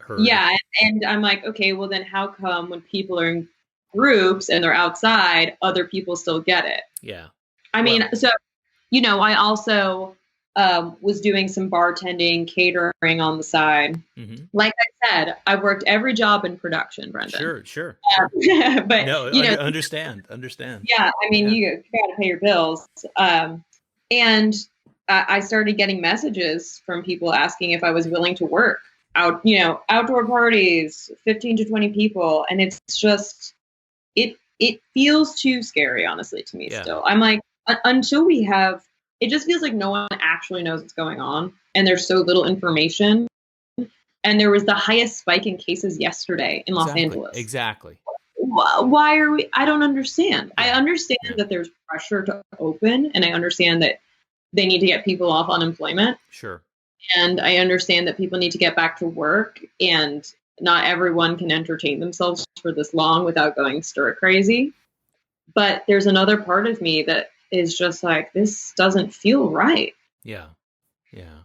heard. Yeah. And I'm like, okay, well then how come when people are in groups and they're outside, other people still get it? Yeah. I mean, so, I also was doing some bartending, catering on the side. Mm-hmm. Like I said, I've worked every job in production, Brendan. Sure. But, no, understand. Yeah, I mean, you got to pay your bills. And I started getting messages from people asking if I was willing to work outdoor parties, 15 to 20 people. And it's just, it feels too scary, honestly, to me still. I'm like, until it just feels like no one actually knows what's going on and there's so little information. And there was the highest spike in cases yesterday in Los Angeles. Exactly. Why are we? I don't understand. I understand that there's pressure to open, and I understand that they need to get people off unemployment. Sure. And I understand that people need to get back to work, and not everyone can entertain themselves for this long without going stir crazy. But there's another part of me that is just like, this doesn't feel right. Yeah.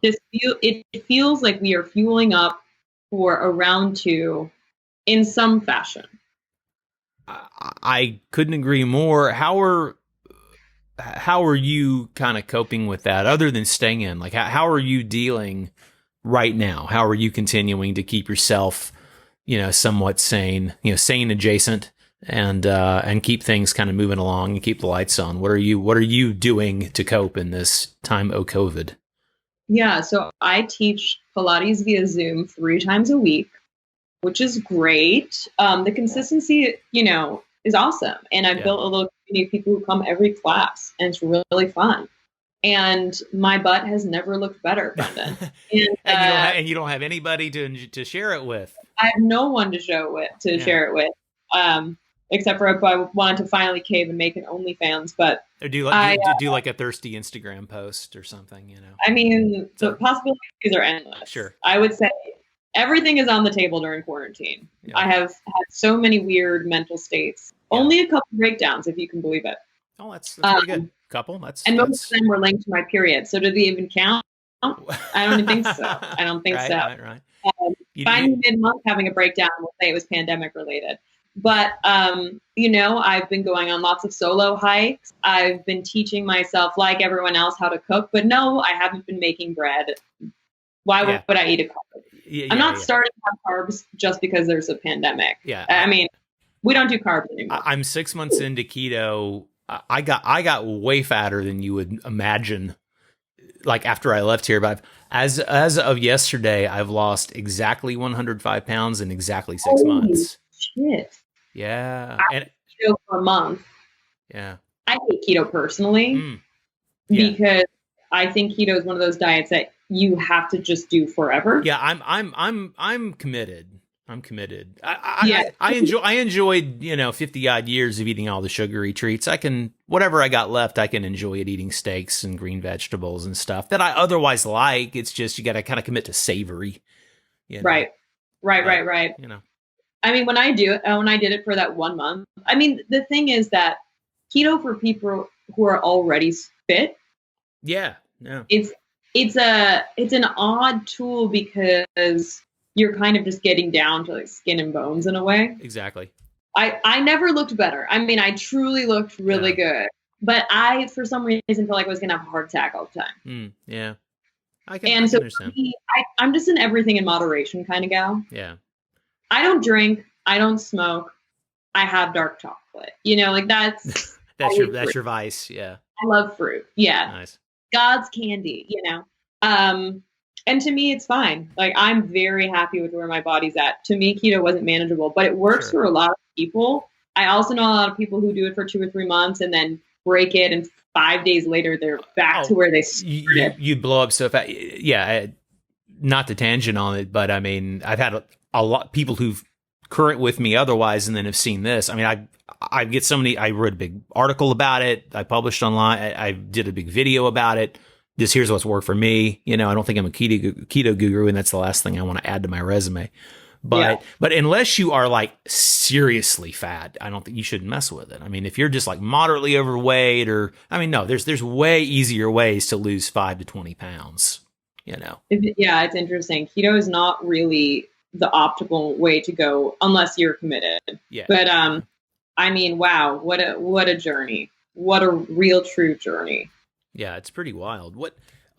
It feels like we are fueling up for a round 2 in some fashion. I couldn't agree more. How are you kind of coping with that other than staying in? Like, how are you dealing right now? How are you continuing to keep yourself, somewhat sane, sane adjacent, and keep things kind of moving along and keep the lights on? What are you doing to cope in this time of COVID? Yeah, so I teach Pilates via Zoom 3 times a week, which is great. The consistency, is awesome. And I've built a little community of people who come every class, and it's really fun. And my butt has never looked better, Brendan. And you don't have anybody to share it with. I have no one to share it with. Except for if I wanted to finally cave and make an OnlyFans, but or do like a thirsty Instagram post or something, I mean, the possibilities are endless. Sure. I would say everything is on the table during quarantine. Yeah. I have had so many weird mental states. Yeah. Only a couple breakdowns, if you can believe it. Oh, that's pretty good. Couple. Most of them were linked to my period. So do they even count? I don't think so. Right. Finally, mid-month having a breakdown, we'll say it was pandemic related. But, I've been going on lots of solo hikes. I've been teaching myself, like everyone else, how to cook. But no, I haven't been making bread. Why would I eat a carb? I'm not starting to have carbs just because there's a pandemic. Yeah. I mean, We don't do carbs anymore. I'm 6 months into keto. I got way fatter than you would imagine. Like after I left here, but as of yesterday, I've lost exactly 105 pounds in exactly 6 Holy months. shit. Yeah, I and keto for a month. yeah, I hate keto personally yeah, because I think keto is one of those diets that you have to just do forever. yeah. I'm committed. I'm committed. Yeah. I enjoyed 50 odd years of eating all the sugary treats. I can whatever I got left, I can enjoy it eating steaks and green vegetables and stuff that I otherwise like. It's just you got to kind of commit to savory. Right. You know. I mean, when I did it for that 1 month, I mean, the thing is that keto for people who are already fit, Yeah. No. it's an odd tool because you're kind of just getting down to like skin and bones in a way. Exactly. I never looked better. I mean, I truly looked really good, but I, for some reason, felt like I was going to have a heart attack all the time. Yeah. I And can so understand. I'm just an everything in moderation kind of gal. Yeah. I don't drink. I don't smoke. I have dark chocolate. Like that's that's your vice. Yeah. I love fruit. Yeah. Nice. God's candy, and to me, it's fine. Like, I'm very happy with where my body's at. To me, keto wasn't manageable, but it works for a lot of people. I also know a lot of people who do it for 2 or 3 months and then break it, and 5 days later, they're back to where they started. You blow up so fast. Yeah, not to tangent on it, but I mean, I've had a lot of people who've current with me otherwise and then have seen this. I mean, I get so many. I wrote a big article about it. I published online. I did a big video about it. Just here's what's worked for me. I don't think I'm a keto guru, and that's the last thing I want to add to my resume. But unless you are like seriously fat, I don't think you should mess with it. I mean, if you're just like moderately overweight, no, there's way easier ways to lose 5 to 20 pounds. Yeah, it's interesting. Keto is not really the optimal way to go unless you're committed. Yeah. But I mean, wow, what a journey. What a real true journey. Yeah, it's pretty wild.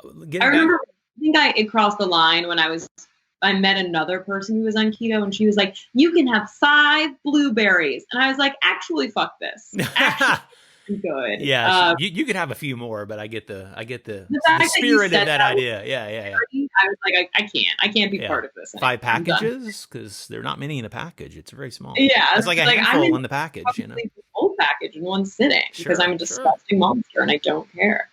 I remember, I think it crossed the line when I met another person who was on keto, and she was like, "You can have 5 blueberries," and I was like, "Actually, fuck this. Actually, good." Yeah, you could have a few more, but I get the spirit of that idea. Yeah. I was like, I can't be part of this. 5 packages, because there are not many in a package. It's very small. Yeah, it's like a handful in the package. The whole package in one sitting because I'm a disgusting monster and I don't care.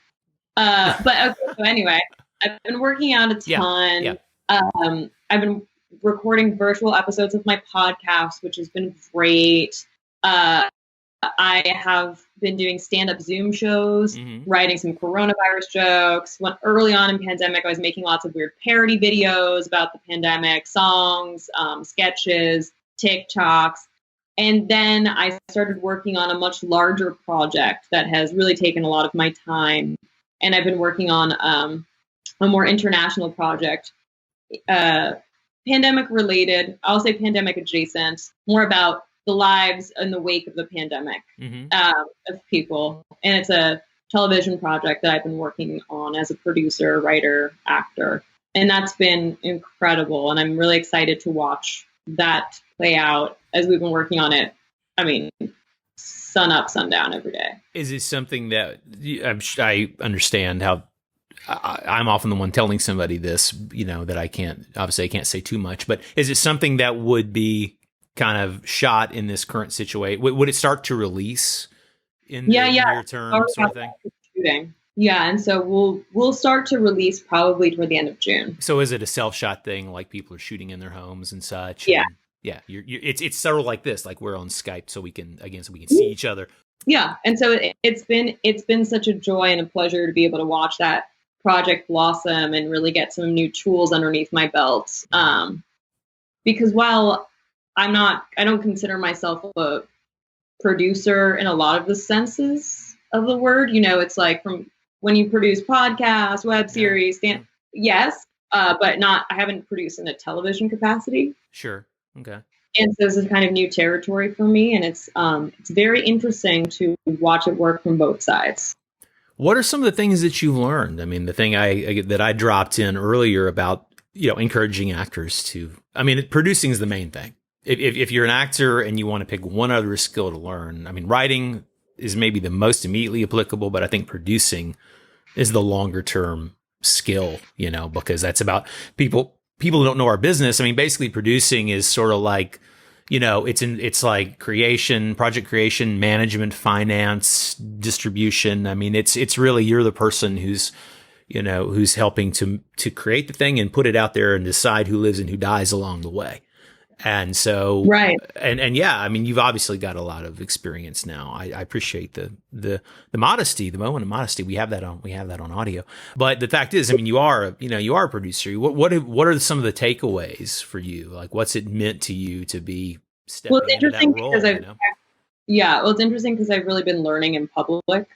But okay, so anyway, I've been working out a ton. Yeah. I've been recording virtual episodes of my podcast, which has been great. I have been doing stand-up Zoom shows, writing some coronavirus jokes. When early on in pandemic, I was making lots of weird parody videos about the pandemic, songs, sketches, TikToks. And then I started working on a much larger project that has really taken a lot of my time. And I've been working on a more international project, pandemic related, I'll say pandemic adjacent, more about the lives in the wake of the pandemic of people. And it's a television project that I've been working on as a producer, writer, actor. And that's been incredible. And I'm really excited to watch that play out as we've been working on it. I mean, sun up, sundown every day. Is it something that I understand how I'm often the one telling somebody this, that I can't say too much, but is it something that would be kind of shot in this current situation? Would it start to release in the near term sort of thing? Shooting. Yeah, and so we'll start to release probably toward the end of June. So is it a self-shot thing, like people are shooting in their homes and such? Yeah. Yeah, it's sort of like this, like we're on Skype, so we can see each other. Yeah, and so it's been such a joy and a pleasure to be able to watch that project blossom and really get some new tools underneath my belt. Because while I don't consider myself a producer in a lot of the senses of the word. It's like from when you produce podcasts, web series, yes, but not. I haven't produced in a television capacity. Sure. Okay. And so this is kind of new territory for me, and it's very interesting to watch it work from both sides. What are some of the things that you've learned? I mean, the thing that I dropped in earlier about encouraging actors to. I mean, producing is the main thing. if you're an actor and you want to pick one other skill to learn, I mean, writing is maybe the most immediately applicable, but I think producing is the longer term skill, because that's about people who don't know our business. I mean, basically producing is sort of like, it's like creation, project creation, management, finance, distribution. I mean, it's really, you're the person who's helping to create the thing and put it out there and decide who lives and who dies along the way. And so, Right. and yeah, I mean, you've obviously got a lot of experience now. I appreciate the modesty, the moment of modesty. We have that on audio, but the fact is, I mean, you are a producer. What are some of the takeaways for you? Like, what's it meant to you to be stepping into that role? It's interesting because I've really been learning in public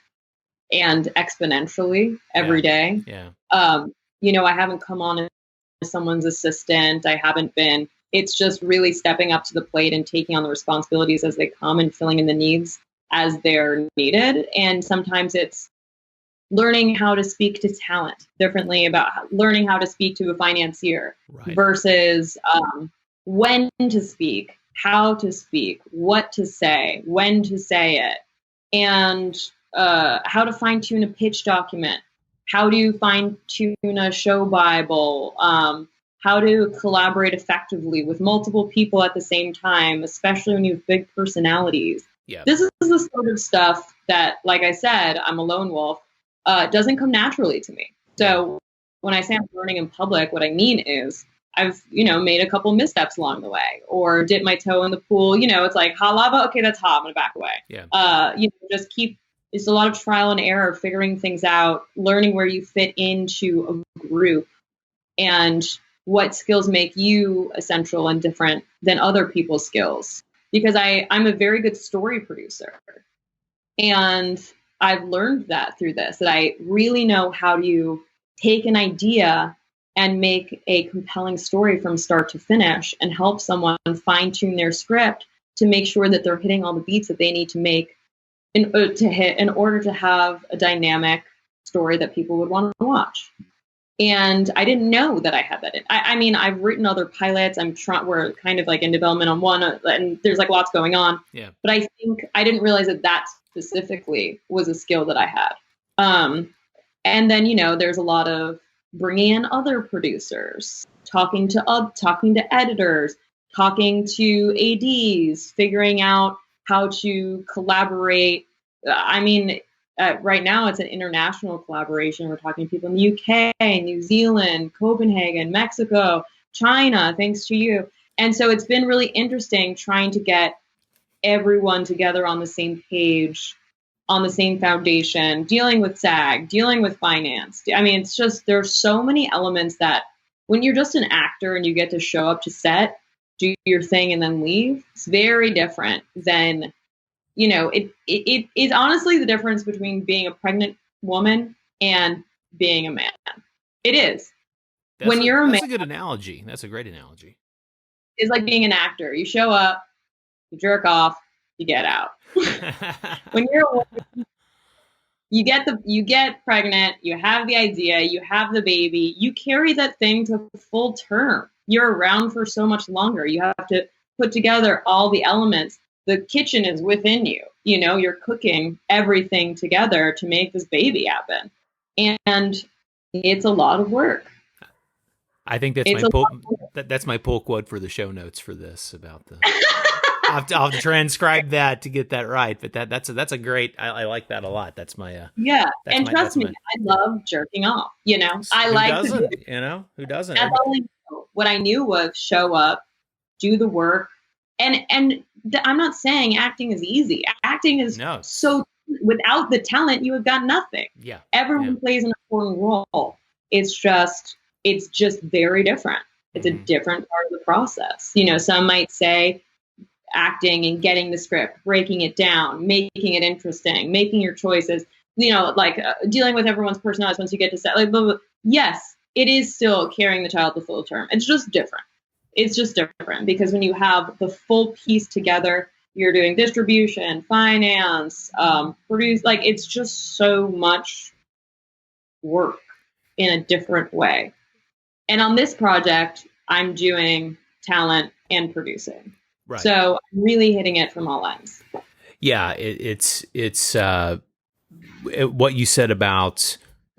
and exponentially every day. Yeah. I haven't come on as someone's assistant. I haven't been. It's just really stepping up to the plate and taking on the responsibilities as they come and filling in the needs as they're needed. And sometimes it's learning how to speak to talent differently, about learning how to speak to a financier versus when to speak, how to speak, what to say, when to say it, and how to fine tune a pitch document, how to fine tune a show Bible, how to collaborate effectively with multiple people at the same time, especially when you have big personalities. Yeah. This is the sort of stuff that, like I said, I'm a lone wolf, doesn't come naturally to me. So when I say I'm learning in public, what I mean is I've, made a couple missteps along the way, or dipped my toe in the pool. It's like hot lava. Okay, that's hot. I'm going to back away. Yeah. It's a lot of trial and error, figuring things out, learning where you fit into a group, and what skills make you essential and different than other people's skills. Because I'm a very good story producer. And I've learned that through this, that I really know how to take an idea and make a compelling story from start to finish and help someone fine tune their script to make sure that they're hitting all the beats that they need to make in order to have a dynamic story that people would want to watch. And I didn't know that I had that. I mean, I've written other pilots. We're kind of like in development on one, and there's like lots going on. Yeah. But I think I didn't realize that specifically was a skill that I had. And then, there's a lot of bringing in other producers, talking to editors, talking to ADs, figuring out how to collaborate. Right now it's an international collaboration. We're talking to people in the UK, New Zealand, Copenhagen, Mexico, China, thanks to you. And so it's been really interesting trying to get everyone together on the same page, on the same foundation, dealing with SAG, dealing with finance. I mean, it's just, there's so many elements that when you're just an actor and you get to show up to set, do your thing and then leave, it's very different than, it is honestly the difference between being a pregnant woman and being a man. It is. That's a good analogy. That's a great analogy. It's like being an actor. You show up, you jerk off, you get out. When you're a woman, you get pregnant, you have the idea, you have the baby, you carry that thing to full term. You're around for so much longer. You have to put together all the elements. The kitchen is within you. You're cooking everything together to make this baby happen. And it's a lot of work. I think that's my pull quote for the show notes for this about the I'll have to transcribe that to get that right, but that's a great. I like that a lot. That's my and trust me, I love jerking off. Who doesn't? That's all I knew. What I knew was show up, do the work, and I'm not saying acting is easy. Acting is so, without the talent, you have got nothing. Yeah, everyone plays an important role. It's just very different. It's a different part of the process. Some might say acting and getting the script, breaking it down, making it interesting, making your choices, dealing with everyone's personalities once you get to set. Blah, blah, blah. Yes, it is still carrying the child the full term. It's just different. Because when you have the full piece together, you're doing distribution, finance, produce, it's just so much work in a different way. And on this project, I'm doing talent and producing. Right. So I'm really hitting it from all ends. Yeah, what you said about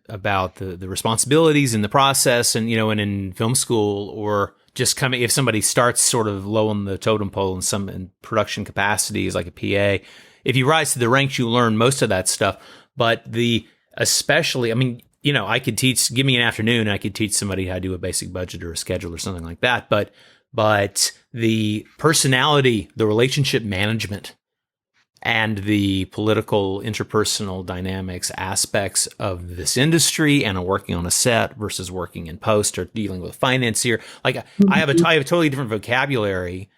the responsibilities and the process, and and in film school, or just coming, if somebody starts sort of low on the totem pole in some in production capacities like a PA, if you rise to the ranks, you learn most of that stuff. But especially, I mean, I could teach. Give me an afternoon, and I could teach somebody how to do a basic budget or a schedule or something like that. But the personality, the relationship management, and the political interpersonal dynamics aspects of this industry and working on a set versus working in post or dealing with financier. Like I have a totally different vocabulary.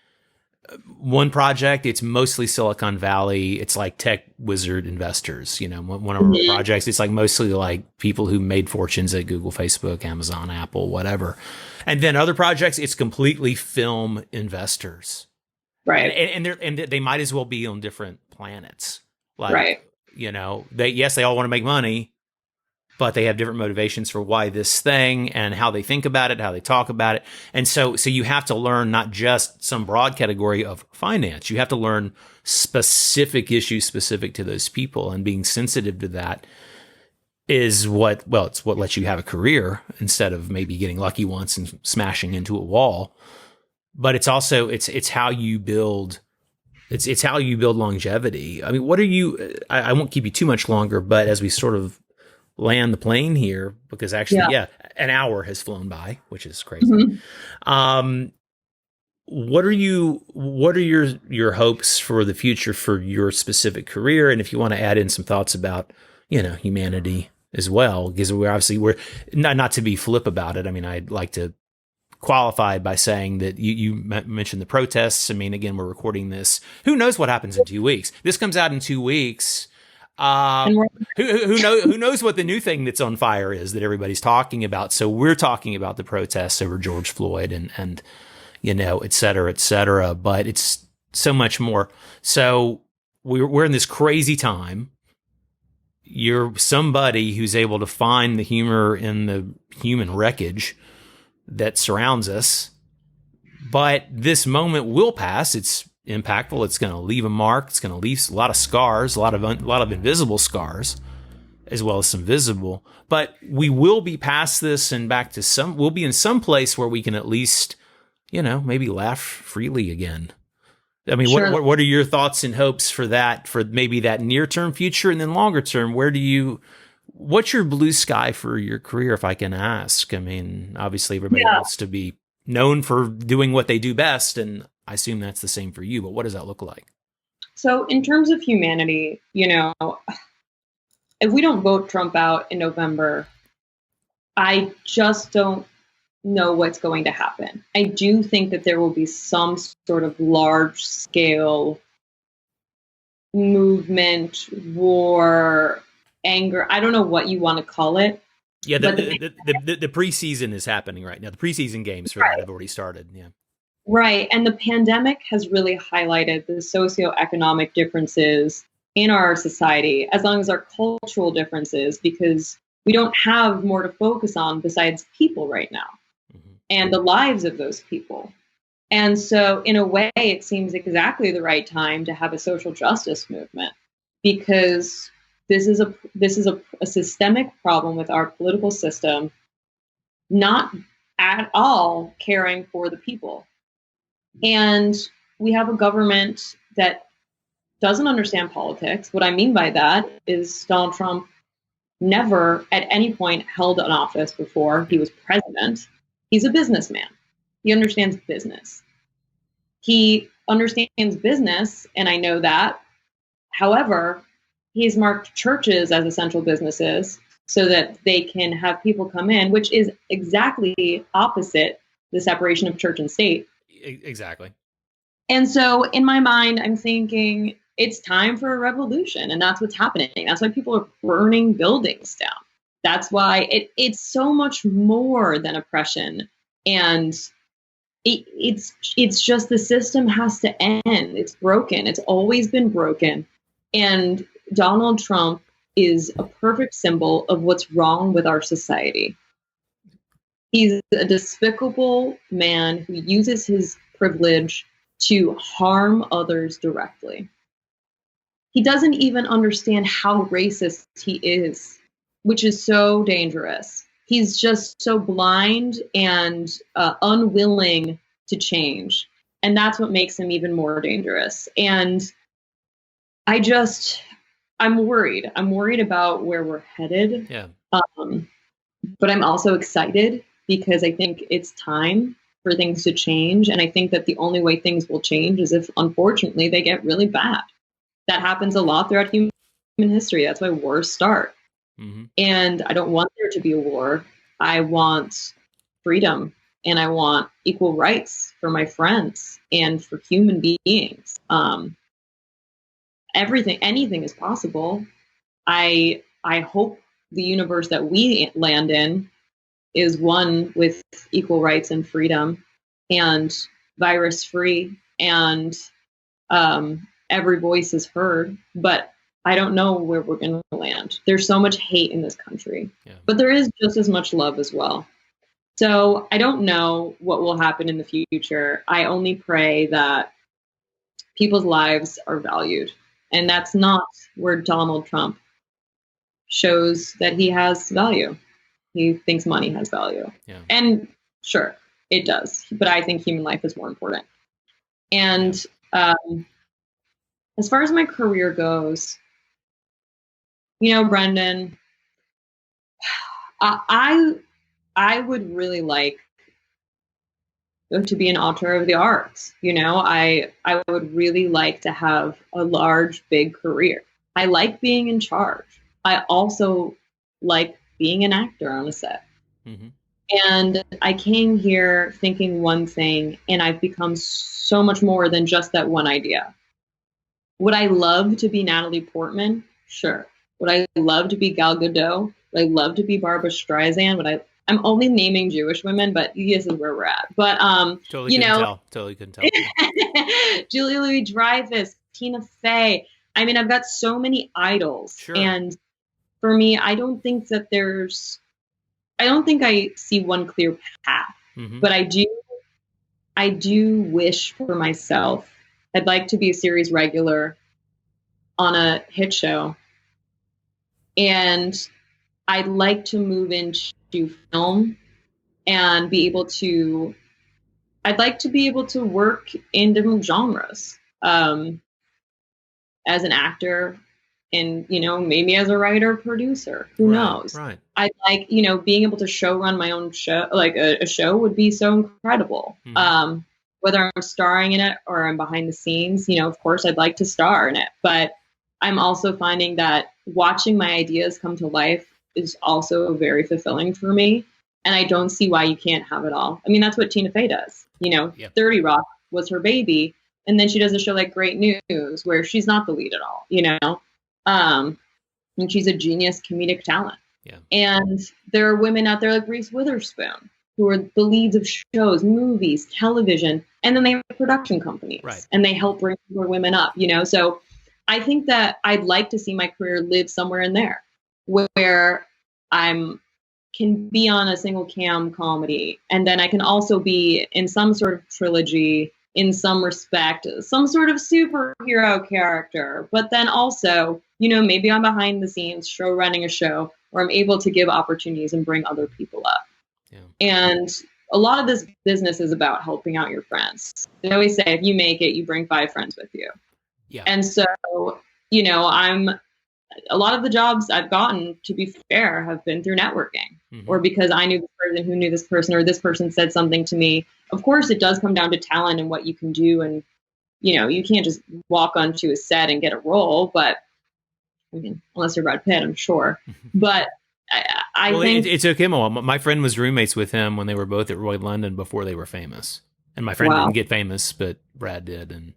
One project, it's mostly Silicon Valley. It's like tech wizard investors. One of our projects, it's like mostly like people who made fortunes at Google, Facebook, Amazon, Apple, whatever. And then other projects, it's completely film investors. Right. And they might as well be on different planets. Like, right. They all want to make money, but they have different motivations for why this thing and how they think about it, how they talk about it. And so you have to learn not just some broad category of finance. You have to learn specific issues specific to those people, and being sensitive to that is it's what lets you have a career instead of maybe getting lucky once and smashing into a wall. But it's also it's how you build it's how you build longevity. I mean, what are you? I won't keep you too much longer, but as we sort of land the plane here, because actually, an hour has flown by, which is crazy. Mm-hmm. What are your hopes for the future for your specific career? And if you want to add in some thoughts about humanity as well, because we're not to be flip about it. I mean, I'd like to qualified by saying that you mentioned the protests. I mean, again, we're recording this. Who knows what happens in 2 weeks? This comes out in 2 weeks. Who knows what the new thing that's on fire is that everybody's talking about? So we're talking about the protests over George Floyd and et cetera, et cetera. But it's so much more. So we're in this crazy time. You're somebody who's able to find the humor in the human wreckage that surrounds us, but this moment will pass. It's impactful. It's going to leave a mark. It's going to leave a lot of scars, a lot of invisible scars, as well as some visible. But we will be past this and back to we'll be in some place where we can at least, maybe laugh freely again. I mean, sure. What are your thoughts and hopes for that, for maybe that near term future, and then longer term? What's your blue sky for your career, if I can ask? I mean, obviously everybody wants to be known for doing what they do best, and I assume that's the same for you, but what does that look like? So in terms of humanity, if we don't vote Trump out in November, I just don't know what's going to happen. I do think that there will be some sort of large scale movement, war, anger. I don't know what you want to call it. Yeah, the preseason is happening right now. The preseason games for that have already started. Yeah. Right. And the pandemic has really highlighted the socioeconomic differences in our society, as long as our cultural differences, because we don't have more to focus on besides people right now and the lives of those people. And so in a way, it seems exactly the right time to have a social justice movement, because this is a systemic problem with our political system, not at all caring for the people. And we have a government that doesn't understand politics. What I mean by that is Donald Trump never at any point held an office before he was president. He's a businessman. He understands business. He understands business, and I know that. However, he's marked churches as essential businesses so that they can have people come in, which is exactly opposite the separation of church and state. Exactly. And so in my mind, I'm thinking it's time for a revolution, and that's what's happening. That's why people are burning buildings down. That's why it's so much more than oppression. And it's just the system has to end. It's broken. It's always been broken. And Donald Trump is a perfect symbol of what's wrong with our society. He's a despicable man who uses his privilege to harm others directly. He doesn't even understand how racist he is, which is so dangerous. He's just so blind and unwilling to change. And that's what makes him even more dangerous. And I'm worried. I'm worried about where we're headed. Yeah. But I'm also excited because I think it's time for things to change. And I think that the only way things will change is if, unfortunately, they get really bad. That happens a lot throughout human history. That's why wars start. Mm-hmm. And I don't want there to be a war. I want freedom, and I want equal rights for my friends and for human beings. Anything is possible. I hope the universe that we land in is one with equal rights and freedom and virus free, and every voice is heard. But I don't know where we're going to land. There's so much hate in this country, but there is just as much love as well. So I don't know what will happen in the future. I only pray that people's lives are valued. And that's not where Donald Trump shows that he has value. He thinks money has value. Yeah. And sure, it does. But I think human life is more important. And as far as my career goes, Brendan, I would really like to be an author of the arts. I would really like to have a large, big career. I like being in charge. I also like being an actor on a set. Mm-hmm. And I came here thinking one thing, and I've become so much more than just that one idea. Would I love to be Natalie Portman? Sure. Would I love to be Gal Gadot? Would I love to be Barbara Streisand? I'm only naming Jewish women, but this is where we're at. But totally couldn't tell. Julia Louis-Dreyfus, Tina Fey. I mean, I've got so many idols. Sure. And for me, I don't think I see one clear path. Mm-hmm. But I do wish for myself. I'd like to be a series regular on a hit show. And I'd like to move into film and I'd like to be able to work in different genres as an actor and, maybe as a writer, producer, who knows? Right. I'd like, being able to run my own show, like a show would be so incredible. Mm-hmm. Whether I'm starring in it or I'm behind the scenes, of course I'd like to star in it, but I'm also finding that watching my ideas come to life is also very fulfilling for me. And I don't see why you can't have it all. I mean, that's what Tina Fey does. 30 Rock was her baby. And then she does a show like Great News where she's not the lead at all, and she's a genius comedic talent. Yeah. And there are women out there like Reese Witherspoon who are the leads of shows, movies, television, and then they have production companies. Right. And they help bring more women up, So I think that I'd like to see my career live somewhere in there where can be on a single cam comedy. And then I can also be in some sort of trilogy, in some respect, some sort of superhero character. But then also, maybe I'm behind the scenes show running a show where I'm able to give opportunities and bring other people up. Yeah. And a lot of this business is about helping out your friends. They always say, if you make it, you bring 5 friends with you. Yeah. And so, a lot of the jobs I've gotten, to be fair, have been through networking, mm-hmm. or because I knew this person who knew this person, or this person said something to me. Of course, it does come down to talent and what you can do. And, you can't just walk onto a set and get a role, but I mean, unless you're Brad Pitt, I'm sure. But I think it took him a while. My friend was roommates with him when they were both at Roy London before they were famous. And my friend didn't get famous, but Brad did. And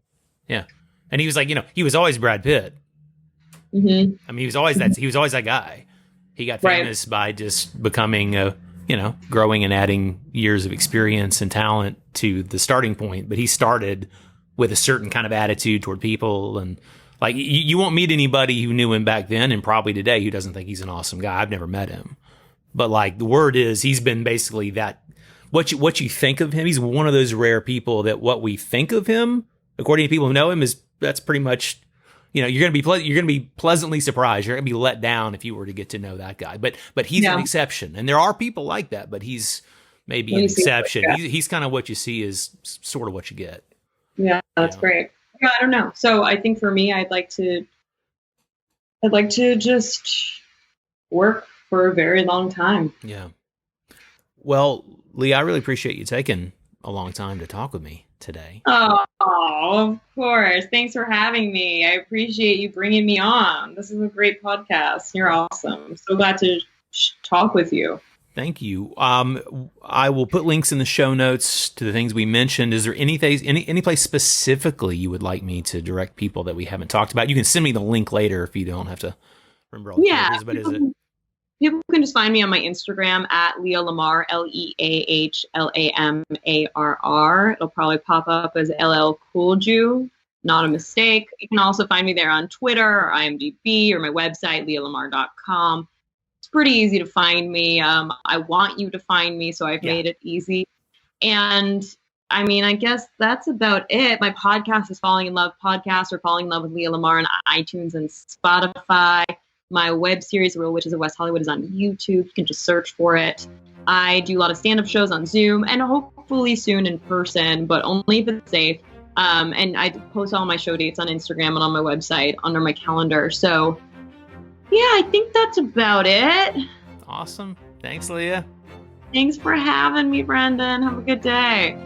yeah. And he was like, he was always Brad Pitt. Mm-hmm. I mean, he was always that guy. He got famous by just becoming growing and adding years of experience and talent to the starting point. But he started with a certain kind of attitude toward people. And like, you won't meet anybody who knew him back then and probably today who doesn't think he's an awesome guy. I've never met him. But like, the word is he's been basically that, what you think of him. He's one of those rare people that what we think of him according to people who know him, that's pretty much, you're going to be pleasantly surprised. You're going to be let down if you were to get to know that guy. But he's an exception, and there are people like that. But he's maybe an exception. He's kind of what you see is sort of what you get. Yeah, that's great. Yeah, I don't know. So I think for me, I'd like to just work for a very long time. Yeah. Well, Leah, I really appreciate you taking a long time to talk with me today. Oh, of course. Thanks for having me. I appreciate you bringing me on. This is a great podcast. You're awesome. I'm so glad to talk with you. Thank you. I will put links in the show notes to the things we mentioned. Is there any place specifically you would like me to direct people that we haven't talked about? You can send me the link later if you don't have to remember all the pages, but is it? People can just find me on my Instagram at LEAH LAMARR, LEAH LAMARR. It'll probably pop up as LL Cool Jew. Not a mistake. You can also find me there on Twitter or IMDb or my website, leahlamaarr.com. It's pretty easy to find me. I want you to find me, so I've made it easy. And I mean, I guess that's about it. My podcast is Falling in Love Podcast, or Falling in Love with Leah Lamar on iTunes and Spotify. My web series, Real Witches of West Hollywood, is on YouTube. You can just search for it. I do a lot of stand-up shows on Zoom and hopefully soon in person, but only if it's safe. And I post all my show dates on Instagram and on my website under my calendar. So yeah, I think that's about it. Awesome. Thanks, Leah. Thanks for having me, Brendan. Have a good day.